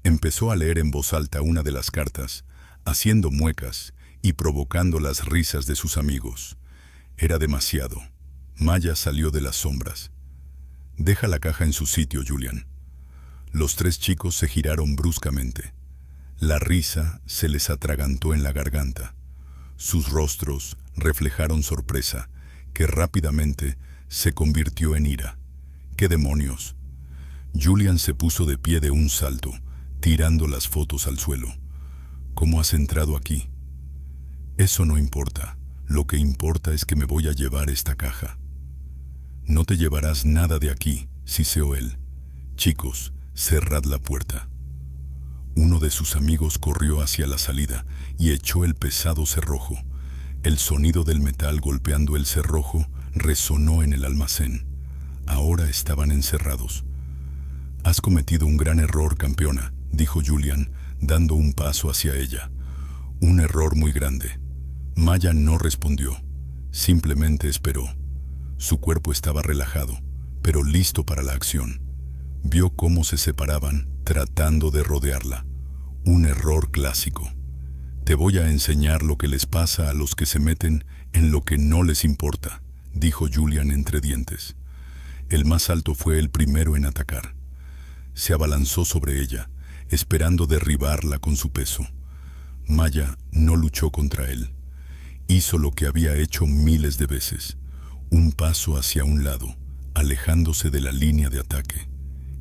Empezó a leer en voz alta una de las cartas, haciendo muecas y provocando las risas de sus amigos. Era demasiado. Maya salió de las sombras. Deja la caja en su sitio, Julian. Los tres chicos se giraron bruscamente. La risa se les atragantó en la garganta. Sus rostros reflejaron sorpresa, que rápidamente se convirtió en ira. ¡Qué demonios! Julian se puso de pie de un salto, tirando las fotos al suelo. ¿Cómo has entrado aquí? Eso no importa. Lo que importa es que me voy a llevar esta caja. No te llevarás nada de aquí, siseó él. Chicos, cerrad la puerta. Uno de sus amigos corrió hacia la salida y echó el pesado cerrojo. El sonido del metal golpeando el cerrojo resonó en el almacén. Ahora estaban encerrados. Has cometido un gran error, campeona, dijo Julian, dando un paso hacia ella. Un error muy grande. Maya no respondió, simplemente esperó. Su cuerpo estaba relajado, pero listo para la acción. Vio cómo se separaban, tratando de rodearla. Un error clásico. Te voy a enseñar lo que les pasa a los que se meten en lo que no les importa, dijo Julian entre dientes. El más alto fue el primero en atacar. Se abalanzó sobre ella, esperando derribarla con su peso. Maya no luchó contra él. Hizo lo que había hecho miles de veces. Un paso hacia un lado, alejándose de la línea de ataque.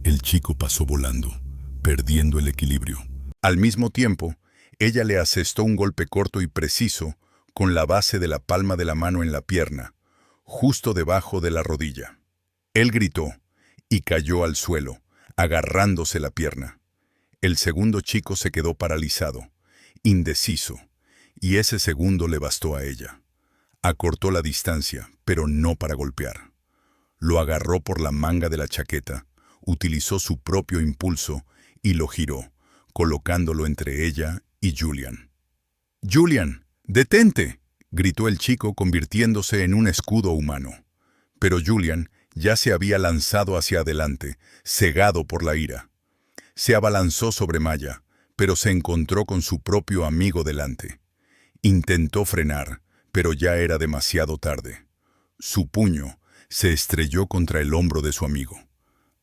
El chico pasó volando, perdiendo el equilibrio. Al mismo tiempo, ella le asestó un golpe corto y preciso con la base de la palma de la mano en la pierna, justo debajo de la rodilla. Él gritó y cayó al suelo, agarrándose la pierna. El segundo chico se quedó paralizado, indeciso, y ese segundo le bastó a ella. Acortó la distancia, pero no para golpear. Lo agarró por la manga de la chaqueta, utilizó su propio impulso y lo giró, colocándolo entre ella y Julian. «¡Julian, detente!», gritó el chico convirtiéndose en un escudo humano. Pero Julian ya se había lanzado hacia adelante, cegado por la ira. Se abalanzó sobre Maya, pero se encontró con su propio amigo delante. Intentó frenar, pero ya era demasiado tarde. Su puño se estrelló contra el hombro de su amigo.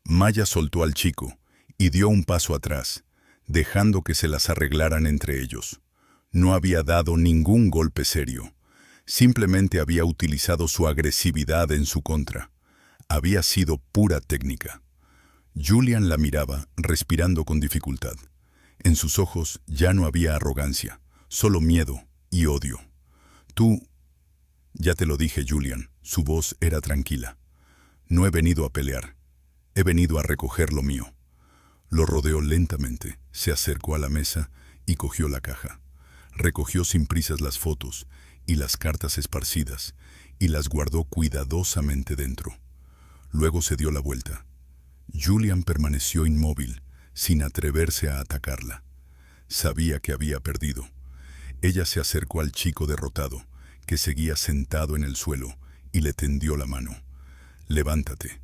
Maya soltó al chico y dio un paso atrás, dejando que se las arreglaran entre ellos. No había dado ningún golpe serio. Simplemente había utilizado su agresividad en su contra. Había sido pura técnica. Julian la miraba, respirando con dificultad. En sus ojos ya no había arrogancia, solo miedo y odio. «Tú...». «Ya te lo dije, Julian», su voz era tranquila. «No he venido a pelear. He venido a recoger lo mío». Lo rodeó lentamente, se acercó a la mesa y cogió la caja. Recogió sin prisas las fotos y las cartas esparcidas y las guardó cuidadosamente dentro. Luego se dio la vuelta. Julian permaneció inmóvil, sin atreverse a atacarla. Sabía que había perdido. Ella se acercó al chico derrotado, que seguía sentado en el suelo, y le tendió la mano. «Levántate».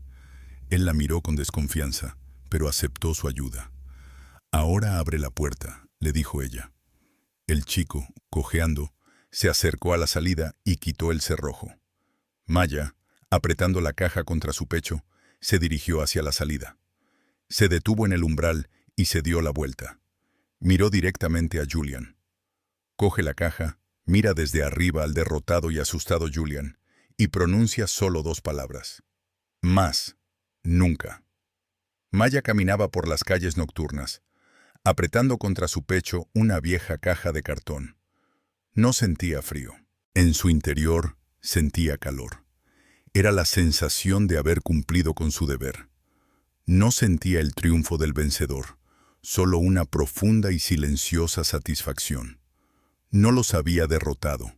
Él la miró con desconfianza, pero aceptó su ayuda. «Ahora abre la puerta», le dijo ella. El chico, cojeando, se acercó a la salida y quitó el cerrojo. Maya, apretando la caja contra su pecho, se dirigió hacia la salida. Se detuvo en el umbral y se dio la vuelta. Miró directamente a Julian. Coge la caja, mira desde arriba al derrotado y asustado Julian, y pronuncia solo 2 palabras. «Más. Nunca». Maya caminaba por las calles nocturnas, apretando contra su pecho una vieja caja de cartón. No sentía frío. En su interior sentía calor. Era la sensación de haber cumplido con su deber. No sentía el triunfo del vencedor, solo una profunda y silenciosa satisfacción. No los había derrotado,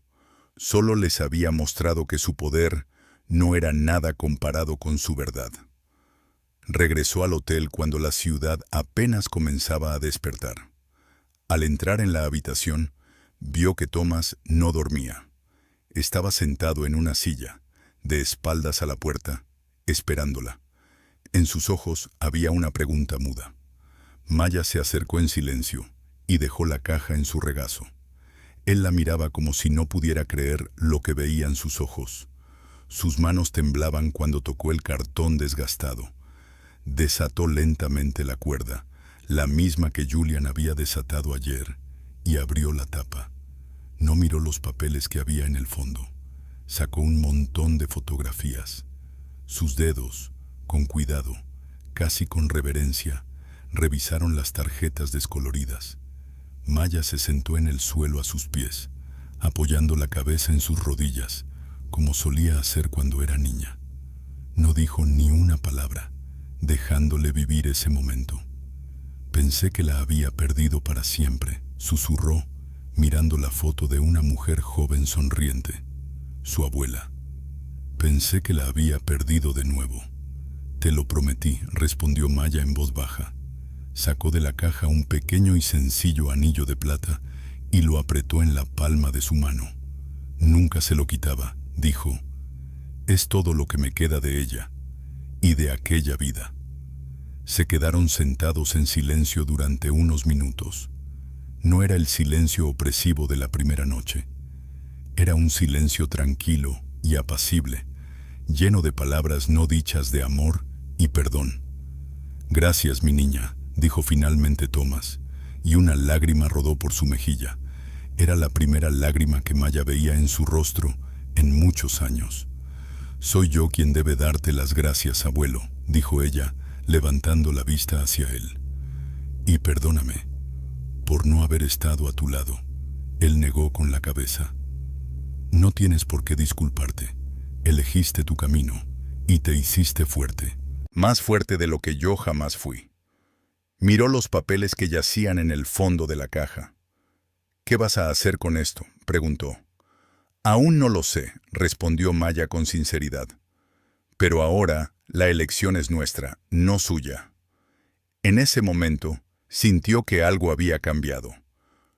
solo les había mostrado que su poder no era nada comparado con su verdad. Regresó al hotel cuando la ciudad apenas comenzaba a despertar. Al entrar en la habitación, vio que Thomas no dormía. Estaba sentado en una silla, de espaldas a la puerta, esperándola. En sus ojos había una pregunta muda. Maya se acercó en silencio y dejó la caja en su regazo. Él la miraba como si no pudiera creer lo que veían sus ojos. Sus manos temblaban cuando tocó el cartón desgastado. Desató lentamente la cuerda, la misma que Julian había desatado ayer, y abrió la tapa. No miró los papeles que había en el fondo. Sacó un montón de fotografías. Sus dedos, con cuidado, casi con reverencia, revisaron las tarjetas descoloridas. Maya se sentó en el suelo a sus pies, apoyando la cabeza en sus rodillas, como solía hacer cuando era niña. No dijo ni una palabra, dejándole vivir ese momento. Pensé que la había perdido para siempre, susurró, mirando la foto de una mujer joven sonriente, su abuela. Pensé que la había perdido de nuevo. Te lo prometí, respondió Maya en voz baja. Sacó de la caja un pequeño y sencillo anillo de plata y lo apretó en la palma de su mano. Nunca se lo quitaba, dijo. Es todo lo que me queda de ella y de aquella vida. Se quedaron sentados en silencio durante unos minutos. No era el silencio opresivo de la primera noche. Era un silencio tranquilo y apacible, lleno de palabras no dichas de amor y perdón. Gracias, mi niña, dijo finalmente Thomas, y una lágrima rodó por su mejilla. Era la primera lágrima que Maya veía en su rostro en muchos años. Soy yo quien debe darte las gracias, abuelo, dijo ella, levantando la vista hacia él. Y perdóname por no haber estado a tu lado. Él negó con la cabeza. No tienes por qué disculparte. Elegiste tu camino y te hiciste fuerte. Más fuerte de lo que yo jamás fui. Miró los papeles que yacían en el fondo de la caja. ¿Qué vas a hacer con esto?, preguntó. Aún no lo sé, respondió Maya con sinceridad. Pero ahora la elección es nuestra, no suya. En ese momento, sintió que algo había cambiado.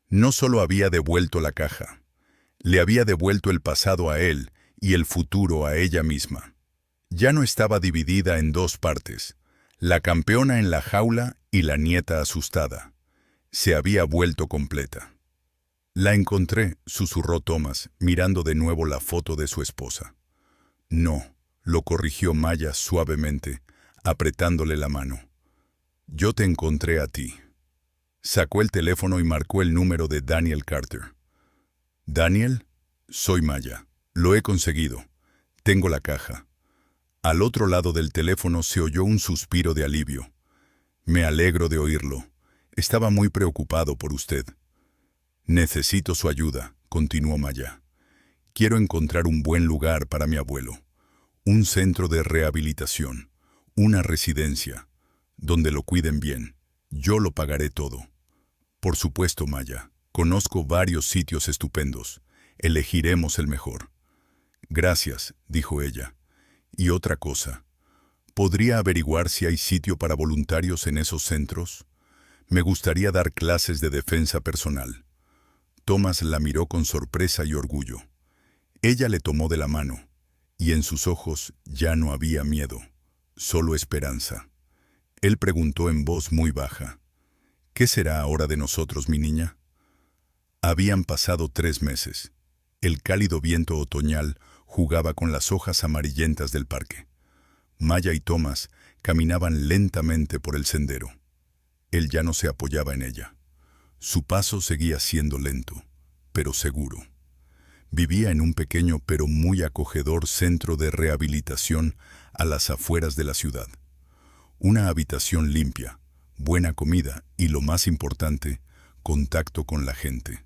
No solo había devuelto la caja, le había devuelto el pasado a él y el futuro a ella misma. Ya no estaba dividida en dos partes, la campeona en la jaula y la nieta asustada. Se había vuelto completa. La encontré, susurró Thomas, mirando de nuevo la foto de su esposa. No, lo corrigió Maya suavemente, apretándole la mano. Yo te encontré a ti. Sacó el teléfono y marcó el número de Daniel Carter. Daniel, soy Maya. Lo he conseguido. Tengo la caja. Al otro lado del teléfono se oyó un suspiro de alivio. Me alegro de oírlo. Estaba muy preocupado por usted. Necesito su ayuda, continuó Maya. Quiero encontrar un buen lugar para mi abuelo. Un centro de rehabilitación. Una residencia. Donde lo cuiden bien. Yo lo pagaré todo. Por supuesto, Maya. Conozco varios sitios estupendos. Elegiremos el mejor. Gracias, dijo ella. Y otra cosa. ¿Podría averiguar si hay sitio para voluntarios en esos centros? Me gustaría dar clases de defensa personal. Thomas la miró con sorpresa y orgullo. Ella le tomó de la mano, y en sus ojos ya no había miedo, solo esperanza. Él preguntó en voz muy baja, ¿qué será ahora de nosotros, mi niña? Habían pasado 3 meses. El cálido viento otoñal jugaba con las hojas amarillentas del parque. Maya y Thomas caminaban lentamente por el sendero. Él ya no se apoyaba en ella. Su paso seguía siendo lento, pero seguro. Vivía en un pequeño pero muy acogedor centro de rehabilitación a las afueras de la ciudad. Una habitación limpia, buena comida y, lo más importante, contacto con la gente.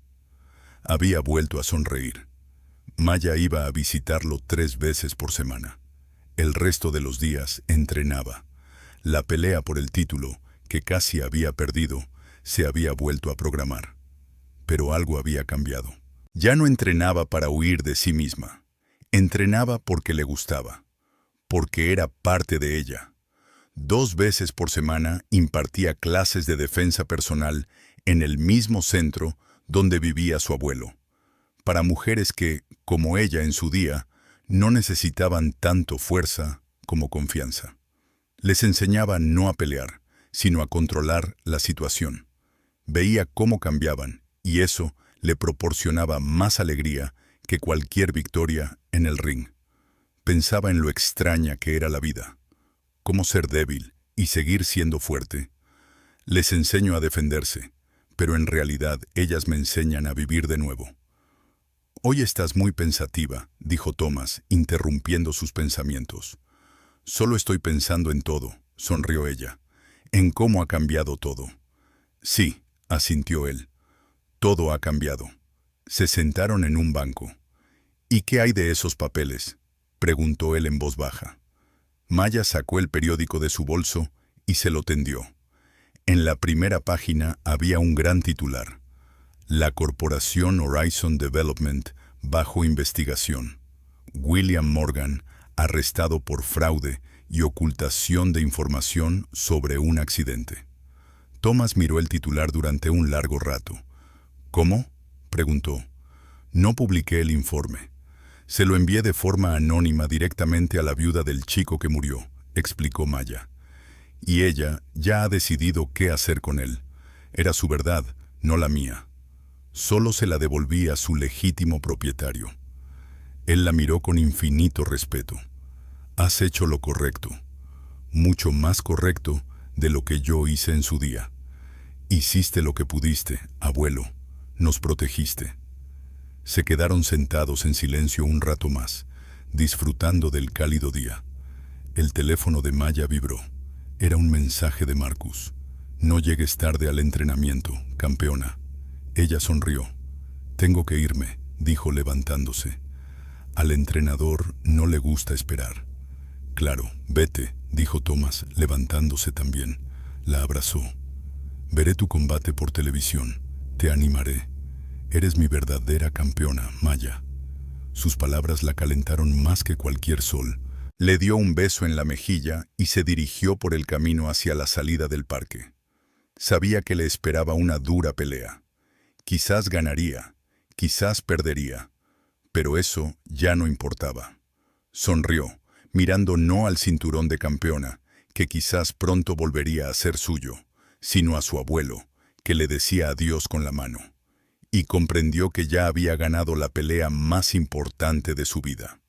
Había vuelto a sonreír. Maya iba a visitarlo 3 veces por semana. El resto de los días entrenaba. La pelea por el título, que casi había perdido, se había vuelto a programar. Pero algo había cambiado. Ya no entrenaba para huir de sí misma. Entrenaba porque le gustaba, porque era parte de ella. 2 veces por semana impartía clases de defensa personal en el mismo centro donde vivía su abuelo, para mujeres que, como ella en su día, no necesitaban tanto fuerza como confianza. Les enseñaba no a pelear, sino a controlar la situación. Veía cómo cambiaban, y eso le proporcionaba más alegría que cualquier victoria en el ring. Pensaba en lo extraña que era la vida, cómo ser débil y seguir siendo fuerte. Les enseño a defenderse, pero en realidad ellas me enseñan a vivir de nuevo. Hoy estás muy pensativa, dijo Thomas, interrumpiendo sus pensamientos. Solo estoy pensando en todo, sonrió ella, en cómo ha cambiado todo. Sí, asintió él. Todo ha cambiado. Se sentaron en un banco. ¿Y qué hay de esos papeles?, preguntó él en voz baja. Maya sacó el periódico de su bolso y se lo tendió. En la primera página había un gran titular: La corporación Horizon Development bajo investigación. William Morgan, arrestado por fraude y ocultación de información sobre un accidente. Thomas miró el titular durante un largo rato. ¿Cómo?, preguntó. No publiqué el informe. Se lo envié de forma anónima directamente a la viuda del chico que murió, explicó Maya. Y ella ya ha decidido qué hacer con él. Era su verdad, no la mía. Solo se la devolví a su legítimo propietario. Él la miró con infinito respeto. Has hecho lo correcto, mucho más correcto de lo que yo hice en su día. Hiciste lo que pudiste, abuelo, nos protegiste. Se quedaron sentados en silencio un rato más, disfrutando del cálido día. El teléfono de Maya vibró. Era un mensaje de Marcus. No llegues tarde al entrenamiento, campeona. Ella sonrió. Tengo que irme, dijo levantándose. Al entrenador no le gusta esperar. Claro, vete, dijo Thomas, levantándose también. La abrazó. Veré tu combate por televisión. Te animaré. Eres mi verdadera campeona, Maya. Sus palabras la calentaron más que cualquier sol. Le dio un beso en la mejilla y se dirigió por el camino hacia la salida del parque. Sabía que le esperaba una dura pelea. Quizás ganaría, quizás perdería, pero eso ya no importaba. Sonrió, mirando no al cinturón de campeona, que quizás pronto volvería a ser suyo, sino a su abuelo, que le decía adiós con la mano. Y comprendió que ya había ganado la pelea más importante de su vida.